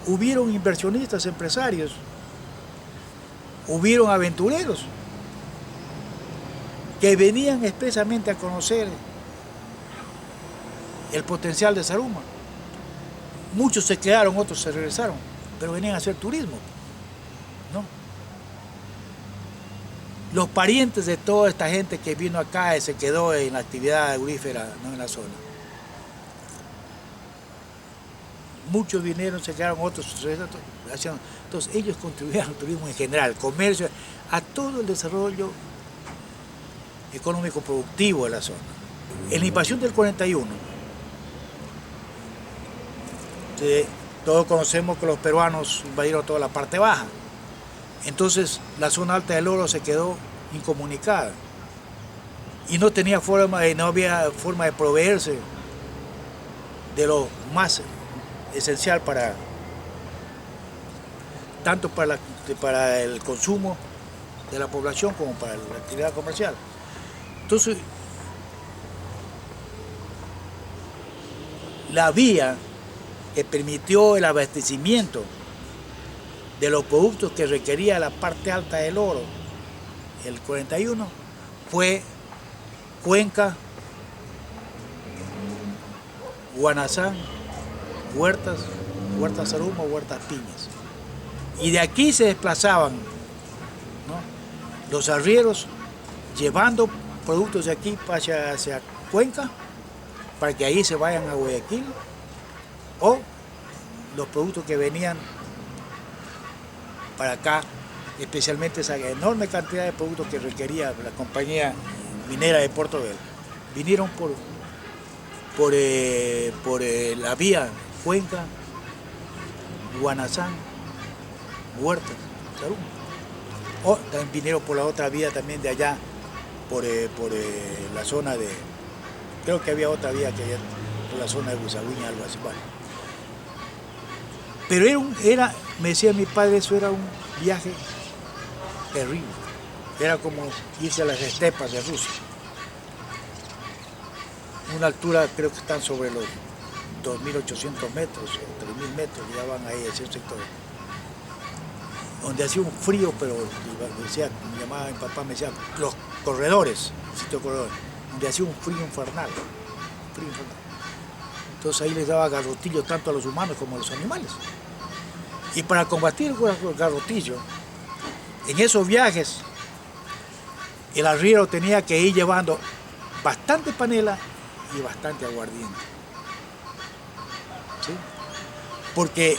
hubieron inversionistas, empresarios, hubieron aventureros que venían expresamente a conocer el potencial de Zaruma. Muchos se quedaron, otros se regresaron, pero venían a hacer turismo, ¿no? Los parientes de toda esta gente que vino acá y se quedó en la actividad aurífera, no en la zona. Muchos vinieron, se quedaron, otros se regresaron. Entonces ellos contribuían al turismo en general, al comercio, a todo el desarrollo económico productivo de la zona. En la invasión del 41, todos conocemos que los peruanos invadieron toda la parte baja. Entonces la zona alta del Oro se quedó incomunicada y no había forma de proveerse de lo más esencial tanto para el consumo de la población como para la actividad comercial. Entonces, la vía que permitió el abastecimiento de los productos que requería la parte alta del Oro, el 41, fue Cuenca, Guanazán, Huertas Zaruma, Huertas Piñas. Y de aquí se desplazaban, ¿no?, los arrieros llevando productos de aquí hacia Cuenca para que ahí se vayan a Guayaquil, o los productos que venían para acá, especialmente esa enorme cantidad de productos que requería la compañía minera de Portobelo, vinieron por la vía Cuenca, Guanazán, Huertas, Zaruma. O también vinieron por la otra vía también de allá, por la zona de, creo que había otra vía que allá por la zona de Busagüiña, algo así. Bueno. Pero me decía mi padre, eso era un viaje terrible. Era como irse a las estepas de Rusia. Una altura, creo que están sobre los 2.800 metros o 3.000 metros, ya van ahí a ese sector. donde hacía un frío, pero decía, me llamaba mi papá, me decía, los corredores, sitio corredor, donde hacía un frío infernal, frío infernal. Entonces ahí les daba garrotillo tanto a los humanos como a los animales. Y para combatir el garrotillo, en esos viajes, el arriero tenía que ir llevando bastante panela y bastante aguardiente. ¿Sí? Porque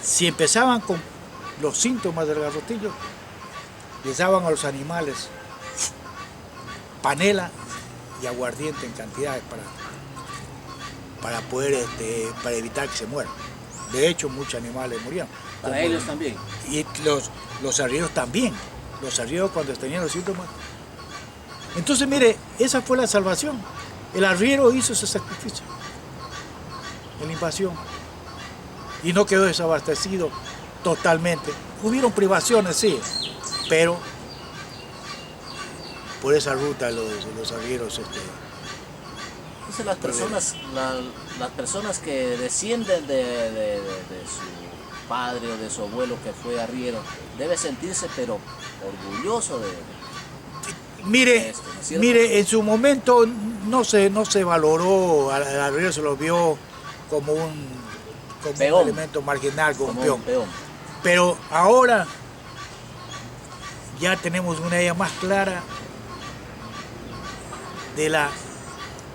si empezaban con los síntomas del garrotillo, les daban a los animales panela y aguardiente en cantidades para poder, para evitar que se mueran. De hecho, muchos animales morían. Para ellos también. Y los arrieros también. Los arrieros cuando tenían los síntomas. Entonces, mire, esa fue la salvación. El arriero hizo ese sacrificio en la invasión. Y no quedó desabastecido totalmente. Hubieron privaciones, sí, pero por esa ruta los arrieros... Entonces las personas que descienden de su padre o de su abuelo que fue arriero, debe sentirse pero orgulloso de Mire, esto, ¿no es cierto? mire, en su momento no se valoró, al arriero se lo vio como un elemento marginal, como un peón. Pero ahora ya tenemos una idea más clara de la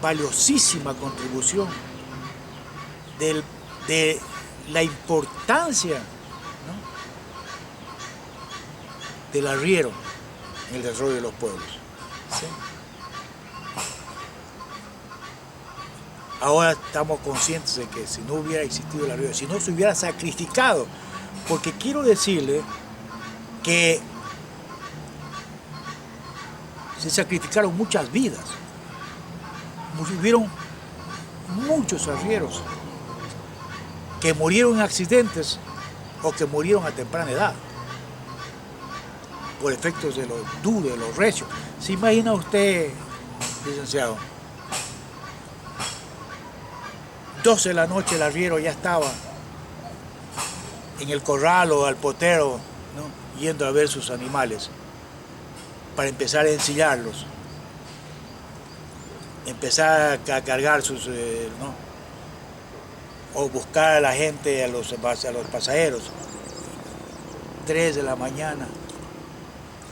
valiosísima contribución, de la importancia, ¿no?, del arriero en el desarrollo de los pueblos. ¿Sí? Ahora estamos conscientes de que si no hubiera existido el arriero, si no se hubiera sacrificado, porque quiero decirle que se sacrificaron muchas vidas. Hubieron muchos arrieros que murieron en accidentes o que murieron a temprana edad por efectos de lo duro, de lo recio. ¿Se imagina usted, licenciado? 12 de la noche el arriero ya estaba en el corral o al potero, ¿no?, yendo a ver sus animales para empezar a ensillarlos, empezar a cargar sus, ¿no?, o buscar a la gente, a los pasajeros. 3 de la mañana,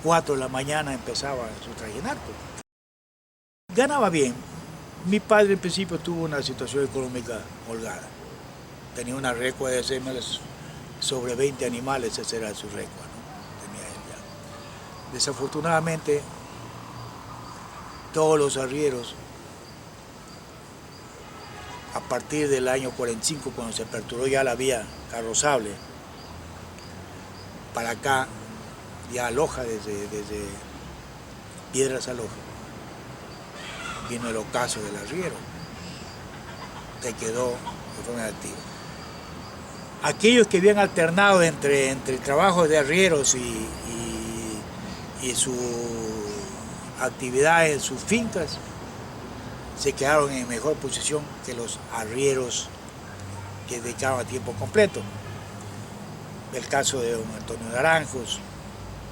4 de la mañana empezaba su trajinato. Ganaba bien. Mi padre en principio tuvo una situación económica holgada. Tenía una recua de sémelas sobre 20 animales, esa era su recua, ¿no? Tenía él ya. Desafortunadamente, todos los arrieros, a partir del año 45, cuando se aperturó ya la vía carrozable, para acá, ya a Loja, desde Piedras a Loja, vino el ocaso del arriero, se quedó de forma activa. Aquellos que habían alternado entre el trabajo de arrieros y su actividad en sus fincas, se quedaron en mejor posición que los arrieros que dedicaban a tiempo completo. El caso de don Antonio Naranjos,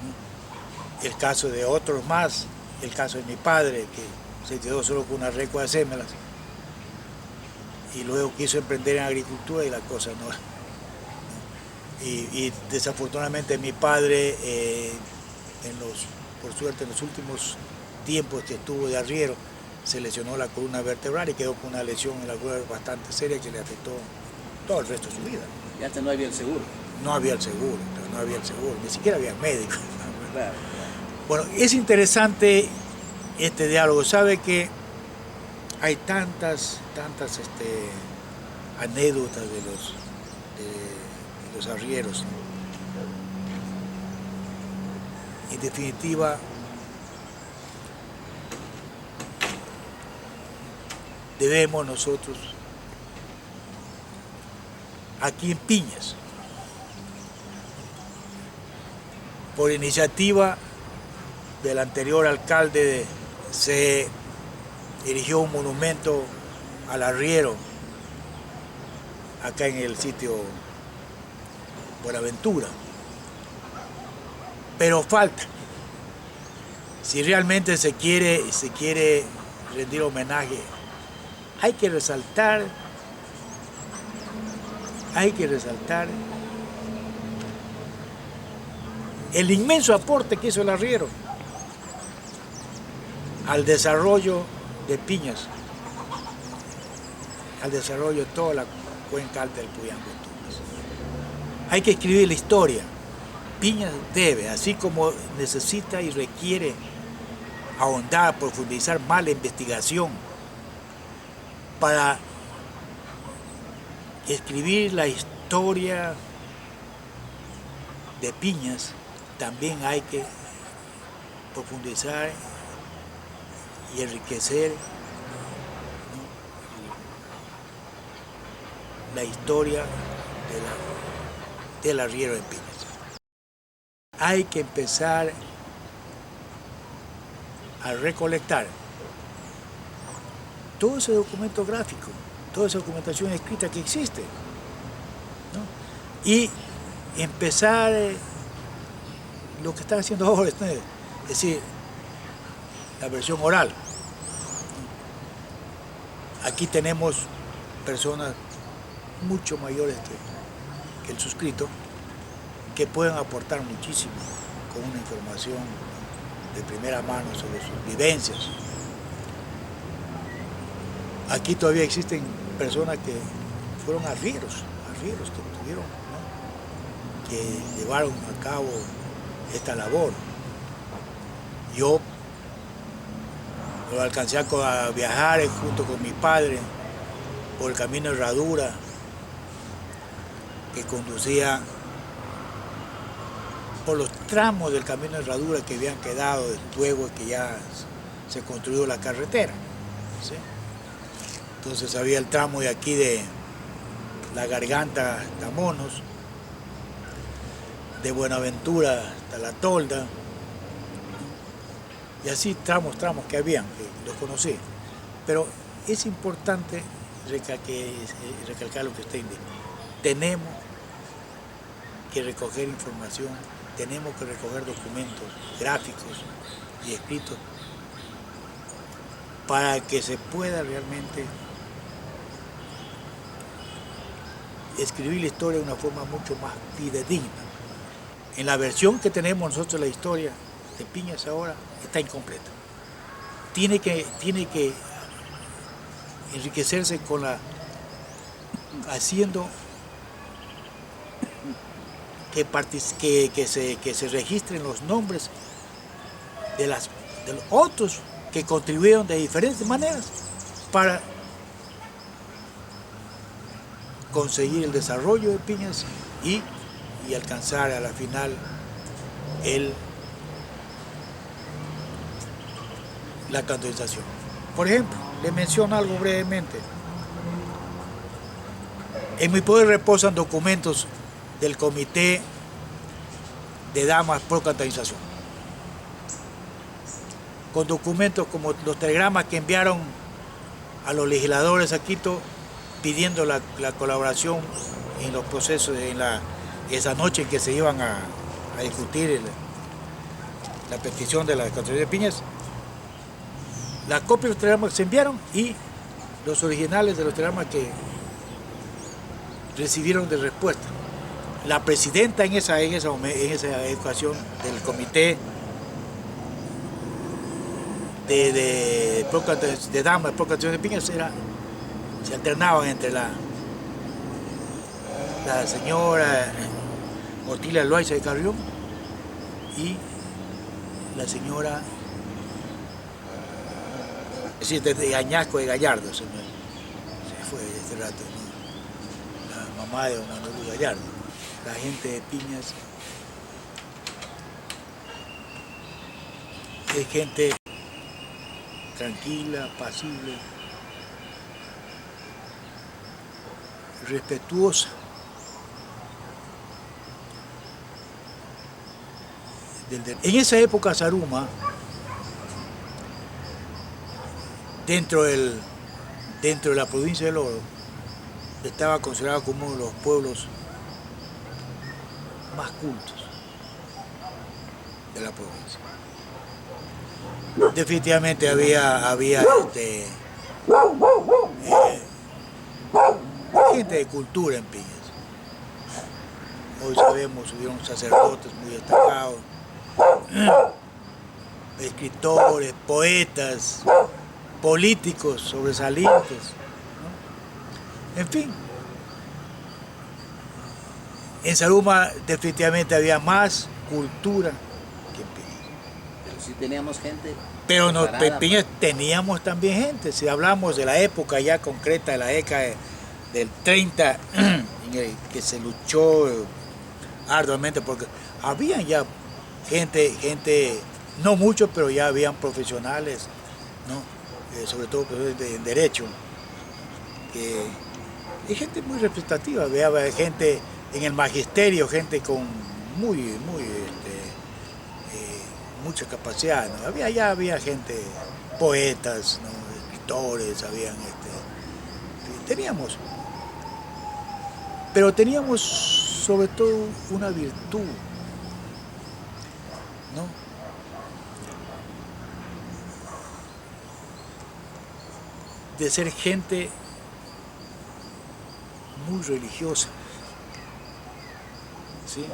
¿no?, el caso de otros más, el caso de mi padre, que se quedó solo con una recua de sémelas y luego quiso emprender en agricultura y la cosa no. Y desafortunadamente mi padre, por suerte en los últimos tiempos que estuvo de arriero, se lesionó la columna vertebral y quedó con una lesión en la columna bastante seria que le afectó todo el resto de su vida. Y antes no había el seguro. No había el seguro, ni siquiera había médicos. Claro. Bueno, es interesante este diálogo. Sabe que hay tantas anécdotas de los arrieros. En definitiva, debemos nosotros, aquí en Piñas, por iniciativa del anterior alcalde, se erigió un monumento al arriero acá en el sitio Buenaventura. pero falta. Si realmente se quiere rendir homenaje, hay que resaltar el inmenso aporte que hizo el arriero al desarrollo de Piñas, al desarrollo de toda la cuenca alta del Puyango-Tumbes. Hay que escribir la historia. Piñas debe, así como necesita y requiere ahondar, profundizar más la investigación para escribir la historia de Piñas, también hay que profundizar y enriquecer, ¿no?, la historia del arriero de Piñas. Hay que empezar a recolectar todo ese documento gráfico, toda esa documentación escrita que existe, ¿no?, y empezar lo que están haciendo ahora, es decir, la versión oral. Aquí tenemos personas mucho mayores que el suscrito, que pueden aportar muchísimo con una información de primera mano sobre sus vivencias. Aquí todavía existen personas que fueron arrieros que tuvieron, ¿no?, que llevaron a cabo esta labor. Yo lo alcancé a viajar junto con mi padre por el camino de Herradura, que conducía por los tramos del camino de Herradura que habían quedado luego que ya se construyó la carretera, ¿sí? Entonces había el tramo de aquí de la Garganta hasta Monos, de Buenaventura hasta La Tolda, y así tramos que habían, que los conocí. Pero es importante recalcar lo que usted indica. Tenemos que recoger información, tenemos que recoger documentos gráficos y escritos para que se pueda realmente escribir la historia de una forma mucho más fidedigna. En la versión que tenemos nosotros de la historia de Piñas ahora está incompleta. Tiene que enriquecerse haciendo que se registren los nombres de los otros que contribuyeron de diferentes maneras para conseguir el desarrollo de Piñas y alcanzar a la final la canonización. Por ejemplo, le menciono algo brevemente. En mi poder reposan documentos del Comité de Damas pro Canonización, con documentos como los telegramas que enviaron a los legisladores a Quito pidiendo la colaboración en los procesos, esa noche en que se iban a discutir la petición de la canonización de Piñas. La copia de los telegramas que se enviaron y los originales de los telegramas que recibieron de respuesta. La presidenta en esa ocasión del comité de damas de pro canonización de Piñas se alternaban entre la señora Otilia Loaiza de Carrión y la señora de Añasco de Gallardo, se fue este rato, ¿no?, la mamá de don Manuel Gallardo. La gente de Piñas es gente tranquila, pasible, respetuosa. En esa época Zaruma, dentro de la provincia del Oro, estaba considerado como uno de los pueblos más cultos. de la provincia. Definitivamente había gente de cultura en Piñas. Hoy sabemos, hubieron sacerdotes muy destacados, escritores, poetas, políticos sobresalientes, ¿no? En fin, en Zaruma definitivamente había más cultura que en Piñas. Pero sí teníamos gente. Pero en Piñas teníamos también gente. Si hablamos de la época ya concreta, de la década del 30, en el que se luchó arduamente, porque habían ya gente, no muchos, pero ya habían profesionales, ¿no? Sobre todo en derecho, y gente muy representativa, había gente en el magisterio, gente con mucha capacidad, ¿no? Había gente, poetas, ¿no? Escritores, pero teníamos sobre todo una virtud, ¿no? De ser gente muy religiosa, ¿sí?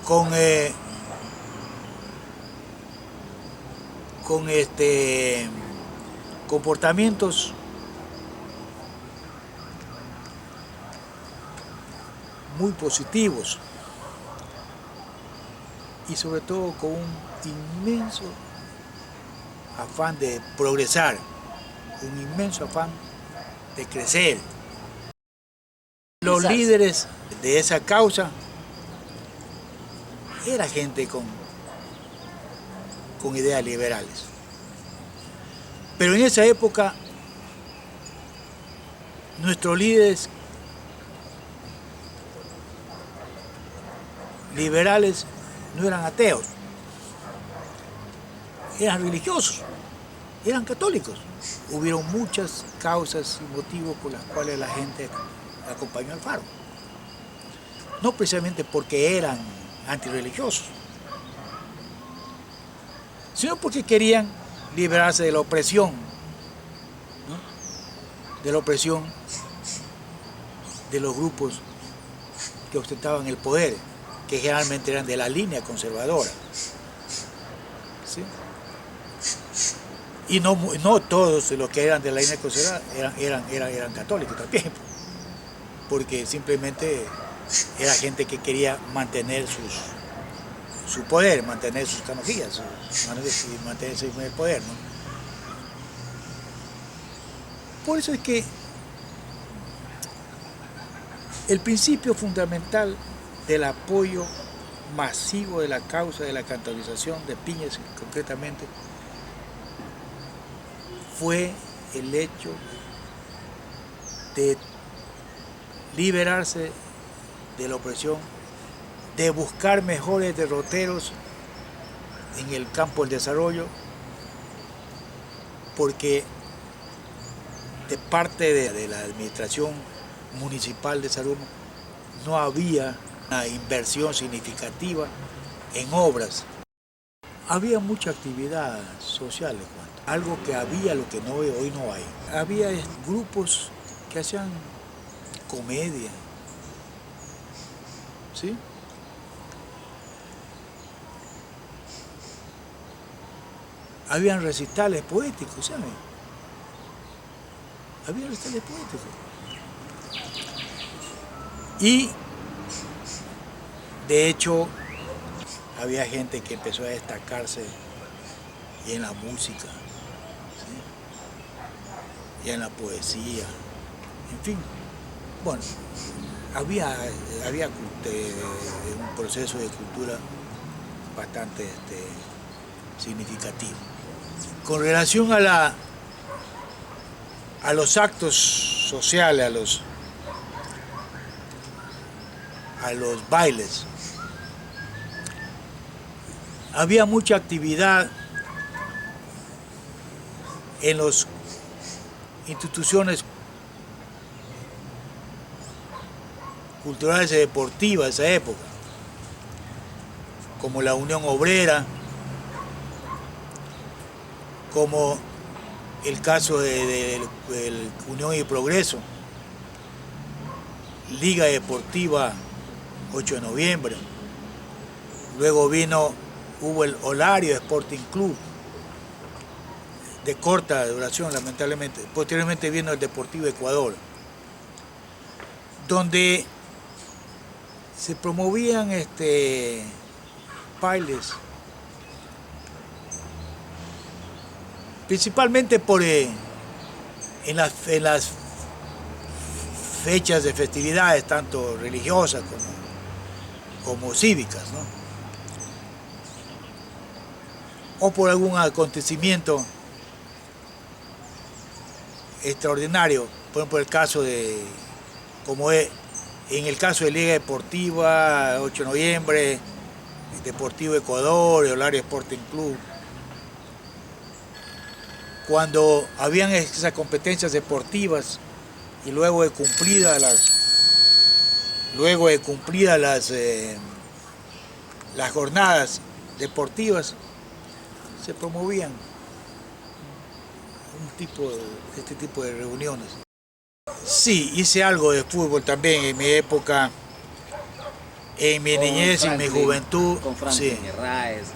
Con comportamientos muy positivos y sobre todo con un inmenso afán de progresar, un inmenso afán de crecer. Los líderes de esa causa era gente con ideas liberales. Pero en esa época nuestros líderes liberales no eran ateos, eran religiosos, eran católicos. Hubieron muchas causas y motivos por las cuales la gente acompañó al Faro. No precisamente porque eran antirreligiosos, sino porque querían liberarse de la opresión, ¿no? De la opresión de los grupos que ostentaban el poder, que generalmente eran de la línea conservadora, ¿sí? Y no todos los que eran de la línea conservadora eran católicos también, porque simplemente era gente que quería mantener su poder, mantener sus canonjías, mantenerse en el poder, ¿no? Por eso es que el principio fundamental del apoyo masivo de la causa de la cantorización de Piñas concretamente fue el hecho de liberarse de la opresión, de buscar mejores derroteros en el campo del desarrollo, porque de parte de la administración municipal de Zaruma no había una inversión significativa en obras. Había mucha actividad social, algo que había, lo que hoy no hay. Había grupos que hacían comedia, ¿sí? Habían recitales poéticos, ¿saben? Había recitales poéticos. Y, de hecho, había gente que empezó a destacarse y en la música, ¿sí? Y en la poesía, en fin. Bueno, había un proceso de cultura bastante significativo. Con relación a los actos sociales, a los bailes, había mucha actividad en las instituciones culturales y deportivas de esa época. como la Unión Obrera, como el caso de Unión y Progreso, Liga Deportiva 8 de Noviembre, luego hubo el Olario Sporting Club, de corta duración lamentablemente, posteriormente vino el Deportivo Ecuador, donde se promovían bailes, principalmente en las fechas de festividades, tanto religiosas como cívicas, ¿no? O por algún acontecimiento extraordinario, por ejemplo en el caso de Liga Deportiva 8 de Noviembre, Deportivo Ecuador, el Olario Sporting Club. Cuando habían esas competencias deportivas y luego de cumplidas las jornadas deportivas, se promovían este tipo de reuniones. Sí, hice algo de fútbol también en mi época, en mi niñez y mi juventud. Con Franklin Sí. Herráez.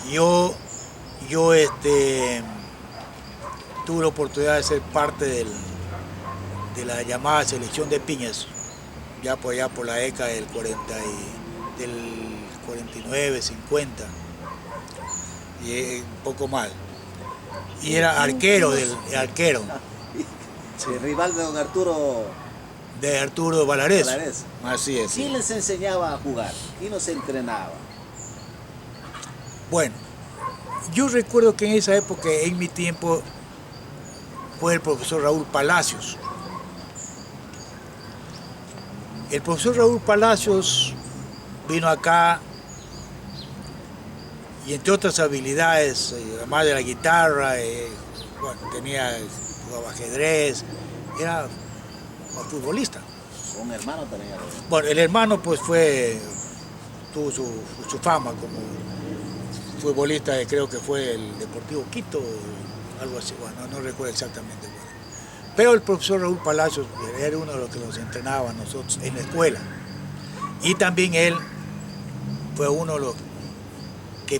Yo tuve la oportunidad de ser parte de la llamada selección de Piñas, ya por la década del 49, 50, y un poco más. Y era arquero. Sí. El rival de don Arturo. De Arturo Valareso. Valareso. Así es. ¿Quién les enseñaba a jugar? ¿Quién los entrenaba? Bueno, yo recuerdo que en esa época, en mi tiempo, fue el profesor Raúl Palacios. El profesor Raúl Palacios vino acá y entre otras habilidades, además de la guitarra, jugaba ajedrez, era un futbolista. Un hermano también. Bueno, el hermano pues tuvo su fama como futbolista, creo que fue el Deportivo Quito, algo así, bueno, no recuerdo exactamente. Pero el profesor Raúl Palacios era uno de los que nos entrenaba a nosotros en la escuela. Y también él fue uno de los que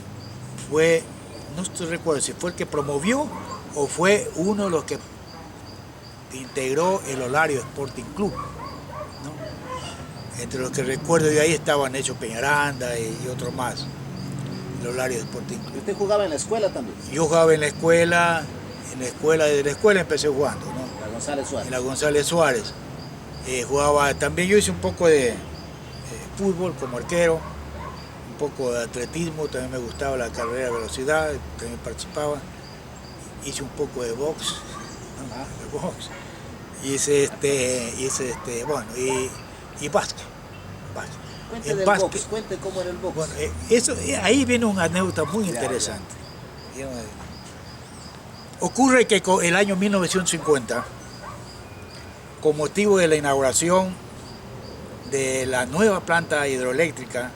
no recuerdo si fue el que promovió o fue uno de los que integró el Olario Sporting Club, ¿no? Entre los que recuerdo yo ahí estaban Necho Peñaranda y otros más, el Olario Sporting Club. ¿Y usted jugaba en la escuela también? Yo jugaba en la escuela, desde la escuela empecé jugando, ¿no? La González Suárez. En la González Suárez. Jugaba, también yo hice un poco de fútbol como arquero, un poco de atletismo, también me gustaba la carrera de velocidad, también participaba. Hice un poco de box, ¿no? De box. Hice bueno, y básquet. Cuente del box, cuente cómo era el box. Bueno, ahí viene una anécdota muy interesante. Ocurre que el año 1950, con motivo de la inauguración de la nueva planta hidroeléctrica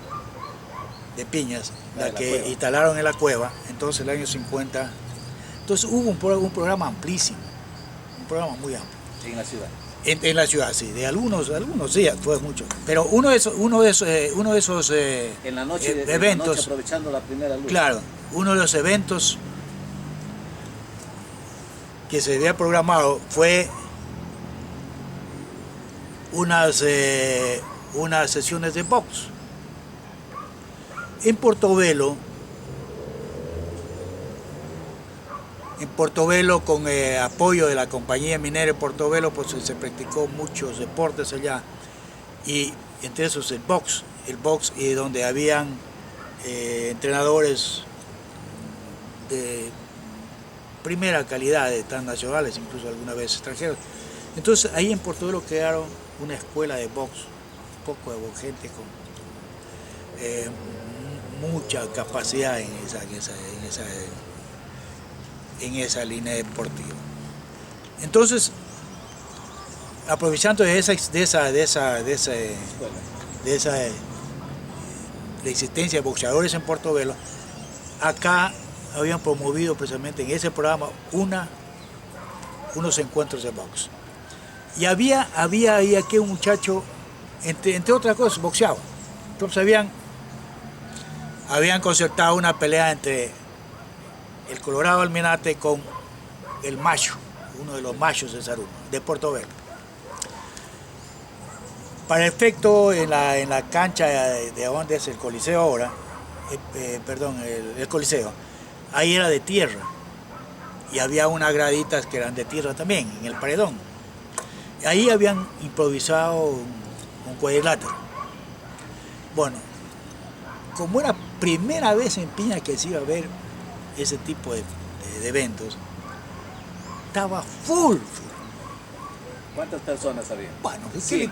de Piñas, la que instalaron en la cueva, entonces el año 50, entonces hubo un programa amplísimo, un programa muy amplio. En la ciudad. En la ciudad, sí, de algunos días, fue mucho. Pero uno de esos en la noche, eventos, en la noche, aprovechando la primera luz. Claro, uno de los eventos que se había programado fue unas sesiones de box. En Portobelo, con apoyo de la compañía minera de Portobelo, pues se practicó muchos deportes allá, y entre esos el box y donde habían entrenadores de primera calidad, tan nacionales, incluso alguna vez extranjeros. Entonces ahí en Portobelo crearon una escuela de box, un poco de gente con mucha capacidad en esa línea deportiva. Entonces, aprovechando de la existencia de boxeadores en Portobelo, acá habían promovido precisamente en ese programa unos encuentros de box. Y había ahí aquí un muchacho, entre otras cosas, boxeaba. Entonces habían concertado una pelea entre el Colorado Almirante con el macho, uno de los machos de Zaruma, de Portobelo. Para efecto, en la cancha de donde es el Coliseo ahora, el Coliseo, ahí era de tierra. Y había unas graditas que eran de tierra también, en el paredón. Ahí habían improvisado un cuadrilátero. Bueno, como era primera vez en Piña que se iba a ver ese tipo de eventos, estaba full. ¿Cuántas personas había? Bueno,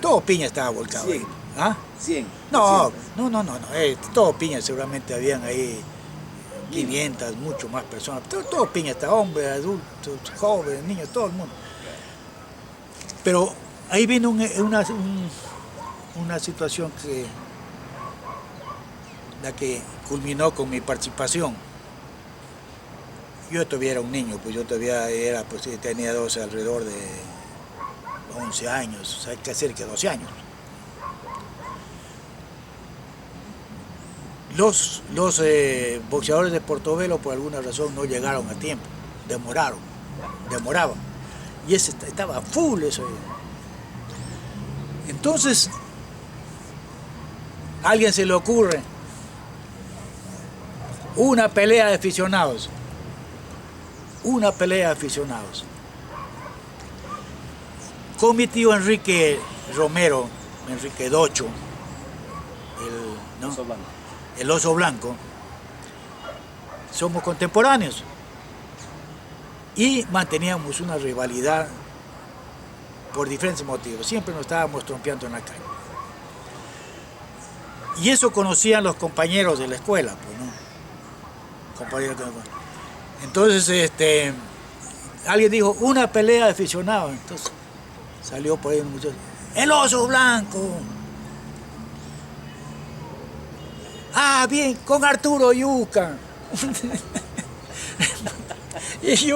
todo Piña estaba volcado. 100. Ahí. ¿Ah? 100. No, todo Piña seguramente habían ahí 500, mucho más personas. Todo Piña está, hombres, adultos, jóvenes, niños, todo el mundo. Pero ahí vino una situación la que culminó con mi participación. Yo todavía era un niño, pues yo todavía tenía alrededor de 11 años, o sea, cerca de 12 años. Los boxeadores de Portobelo por alguna razón no llegaron a tiempo, demoraban. Y ese estaba full eso. Entonces, a alguien se le ocurre una pelea de aficionados. Con mi tío Enrique Romero, Enrique Docho, el Oso Blanco, somos contemporáneos y manteníamos una rivalidad por diferentes motivos. Siempre nos estábamos trompeando en la calle. Y eso conocían los compañeros de la escuela, pues, ¿no? Entonces, alguien dijo, una pelea de aficionados. Entonces, salió por ahí un muchacho, el Oso Blanco. Ah, bien, con Arturo Yuca. Y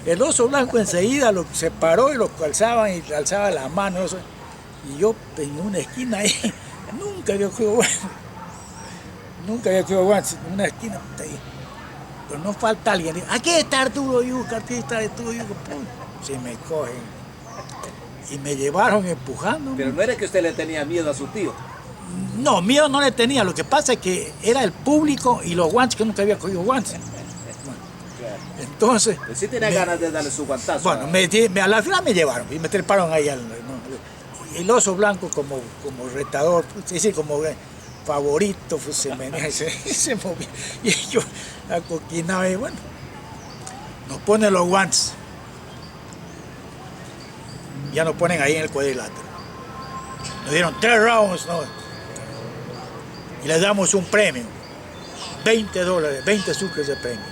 el Oso Blanco enseguida lo separó y lo calzaban y alzaba la mano. Y yo en una esquina ahí, nunca había cogido guantes, en una esquina ahí. Pero no falta alguien, aquí está Arturo Yuca, se me cogen. Y me llevaron empujando. Pero no era que usted le tenía miedo a su tío. No, miedo no le tenía, lo que pasa es que era el público y los guantes, que nunca había cogido guantes. Bueno, entonces... Pero sí tenía ganas de darle su guantazo. Bueno, a la final me llevaron y me treparon ahí. El Oso Blanco como retador, es decir, como favorito, pues, se movía. Y yo acoquinaba y bueno, nos ponen los guantes. Ya nos ponen ahí en el cuadrilátero. Nos dieron 3 rounds, ¿no? Y les damos un premio, $20, 20 sucres de premio.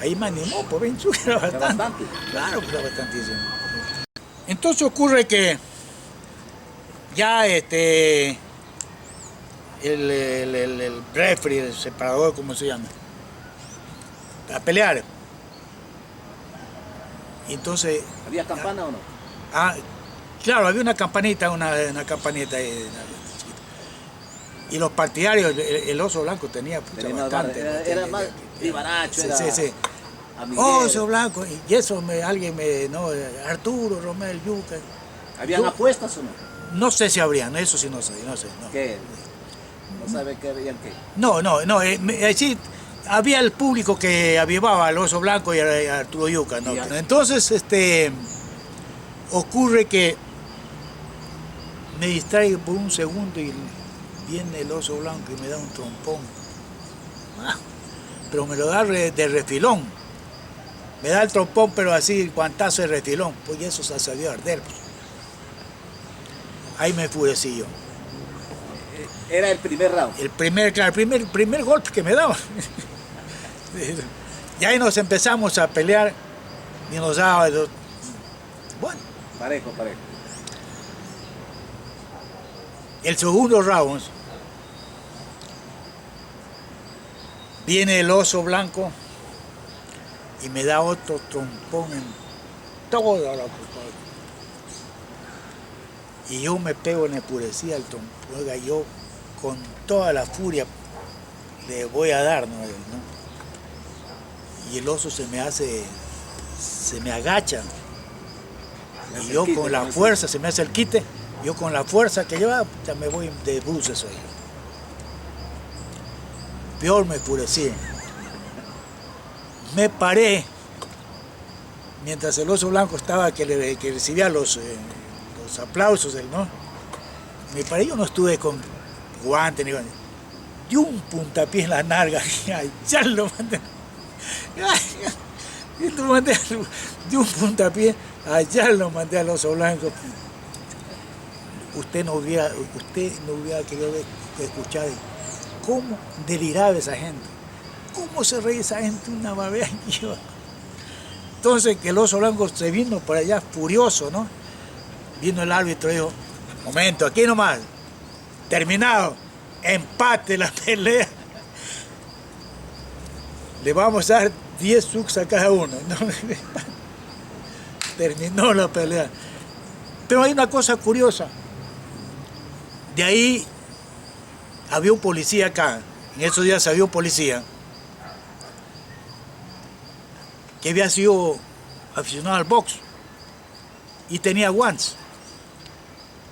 Ahí me animó, por 20 sucres era bastante. Claro, pues era bastantísimo. Entonces ocurre que ya el referee, el separador, ¿cómo se llama? A pelear. Entonces... ¿Había campana o no? Ah, claro, había una campanita ahí. Y los partidarios, el Oso Blanco tenía bastante. Era más vivaracho, sí. Oso Blanco, y eso Arturo, Romero, Yuca. ¿Habían apuestas o no? No sé si habrían, eso sí no sé. No. ¿Qué? ¿No sabe qué habían qué? No, sí, había el público que avivaba al Oso Blanco y a Arturo Yuca, ¿no? Entonces, ocurre que me distraigo por un segundo y viene el Oso Blanco y me da un trompón. Pero me lo da de refilón. Me da el trompón, pero así, guantazo de refilón. Pues eso se salió a arder. Pues. Ahí me enfurecí yo. Era el primer round. El primer golpe que me daba. Y ahí nos empezamos a pelear y nos daba... Bueno. Parejo. El segundo round, Viene el oso blanco y me da otro trompón en toda la copa. Y yo me pego en enfurecida al trompón. Oiga, yo con toda la furia le voy a dar, ¿no? Y el oso se me agacha. Y yo con la fuerza, se me hace el quite, yo con la fuerza que lleva, ya me voy de bruces hoy. Peor me enfurecí. Me paré, mientras el oso blanco estaba que recibía los aplausos, ¿no? Me paré, yo no estuve con guantes, ni de un puntapié en la narga, ya lo mandé. De un puntapié, allá lo mandé al oso blanco. Usted no hubiera querido escuchar cómo deliraba esa gente, cómo se reía esa gente, una babea. Entonces que el oso blanco se vino por allá furioso, ¿no? Vino el árbitro y dijo, momento, aquí nomás, terminado, empate la pelea. Le vamos a dar 10 sucs a cada uno. ¿No? Terminó la pelea. Pero hay una cosa curiosa. De ahí había un policía acá. En esos días había un policía que había sido aficionado al box y tenía guantes.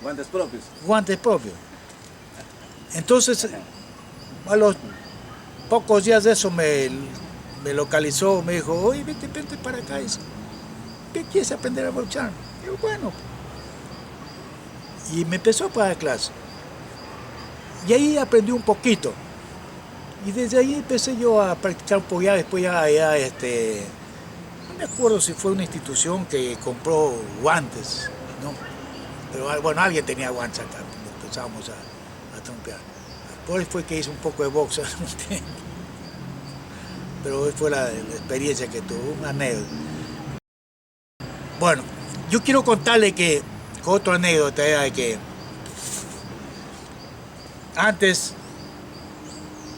¿Guantes propios? Guantes propios. Entonces, a los pocos días de eso me localizó, me dijo, oye, vente para acá. ¿Qué quieres aprender a boxear? Yo, bueno. Y me empezó a pagar clase. Y ahí aprendí un poquito. Y desde ahí empecé yo a practicar un poco, ya después no me acuerdo si fue una institución que compró guantes, ¿no? Pero bueno, alguien tenía guantes acá, empezábamos a trompear. Después fue que hice un poco de boxeo, pero fue la experiencia que tuve, una anécdota. Bueno, yo quiero contarle que otra anécdota era de que antes...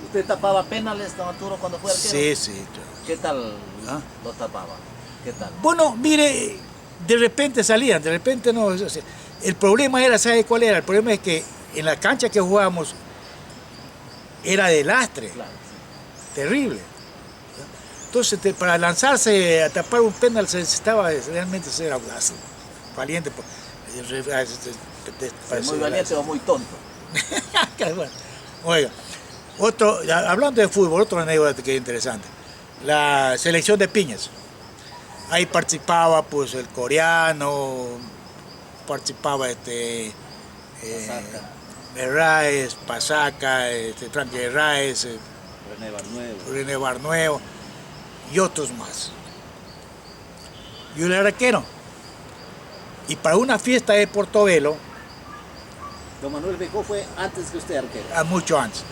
¿Usted tapaba penales, don Arturo, cuando fue arquero? Sí, sí. ¿Qué tal lo tapaba? ¿Qué tal? Bueno, mire, de repente salían, de repente no. El problema era, ¿sabe cuál era? El problema es que en la cancha que jugábamos era de lastre, Claro, sí. terrible. Entonces, para lanzarse a tapar un penal se necesitaba realmente ser así, valiente. Muy valiente o muy tonto. Oiga, hablando de fútbol, otra anécdota que es interesante. La selección de piñas. Ahí participaba pues el coreano, participaba Herráez, Pasaca, Frankie Herráez, René Barnuevo y otros más. Yo era arquero. Y para una fiesta de Portobelo, Don Manuel Feijó fue antes que usted arquero. mucho antes.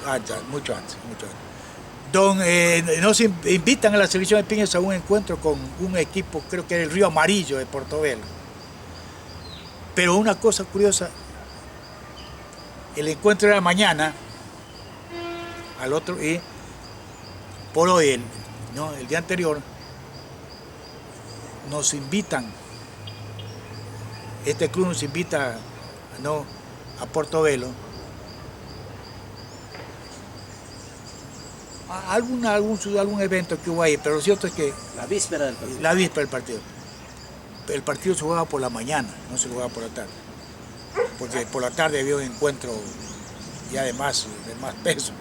Nos invitan a la selección de piñas a un encuentro con un equipo, creo que era el Río Amarillo de Portobelo. Pero una cosa curiosa, el encuentro era mañana, al otro, y por hoy, el día anterior, nos invitan, este club nos invita a Portobelo, algún evento que hubo ahí, pero lo cierto es que... La víspera del partido. La víspera del partido. El partido se jugaba por la mañana, no se jugaba por la tarde. Porque por la tarde había un encuentro ya de más peso.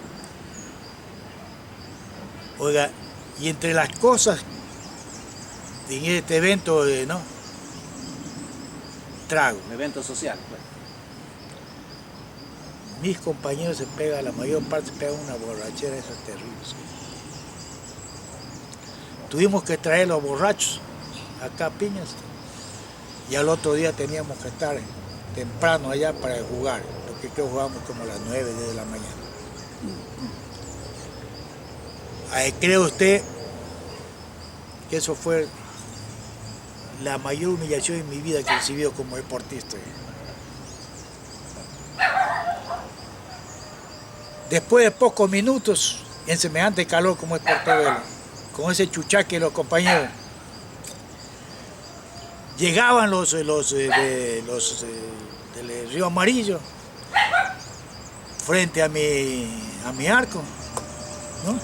Oiga, y entre las cosas en este evento, trago. Un evento social. Pues. Mis compañeros la mayor parte se pegan una borrachera esa terrible. Tuvimos que traer los borrachos acá a Piñas y al otro día teníamos que estar temprano allá para jugar, porque creo que jugábamos como a las 9, 10 de la mañana. ¿Cree usted que eso fue la mayor humillación en mi vida que he recibido como deportista? Después de pocos minutos en semejante calor como es Portobelo, con ese chuchaque de los compañeros. Llegaban los del Río Amarillo frente a mi arco, ¿no?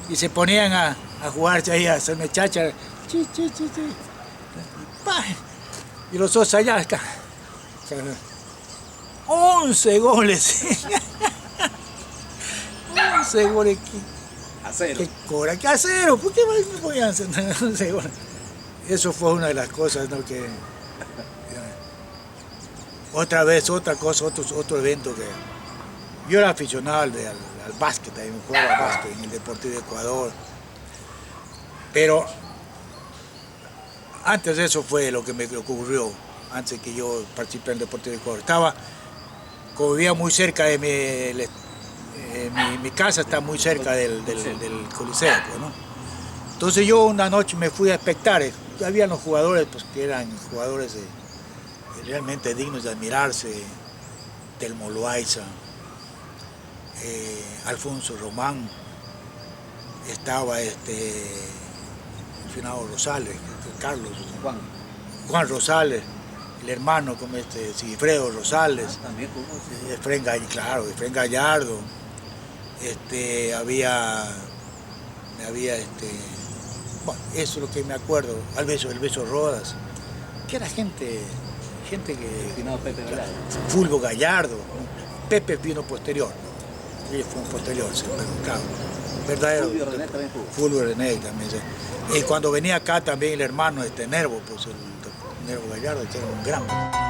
Y se ponían a jugarse ahí, a hacerme cháchara. Chi, chi, chi, chi. Y los otros allá, acá. 11 goles. 11 goles. A cero. ¿Qué cobra? ¿Qué a cero? ¿Por qué me podían hacer 11 goles? Eso fue una de las cosas, ¿no? Que otra vez, otra cosa, otro evento que yo era aficionado al básquet, ahí me jugaba básquet en el Deportivo de Ecuador. Pero antes de eso fue lo que me ocurrió, antes de que yo participé en el Deportivo de Ecuador. Como vivía muy cerca de mi casa, está muy cerca del Coliseo, pues, ¿no? Entonces yo una noche me fui a espectar. Habían los jugadores pues, que eran jugadores realmente dignos de admirarse, Telmo Loaiza, Alfonso Román, estaba el finado Rosales, Carlos, Juan Rosales, el hermano como Sigifredo Rosales, También jugó, sí. Efrén Gallardo, había bueno, eso es lo que me acuerdo, el beso Rodas, que era gente que... Finado Pepe Gallardo. Fulvio Gallardo, Pepe vino posterior, ¿no? Él fue un posterior, sí, pero claro, verdadero. Fulvio René también jugó. Fulvio René también, sí. Y cuando venía acá también el hermano Nervo, pues el Nervo Gallardo, que era un gran...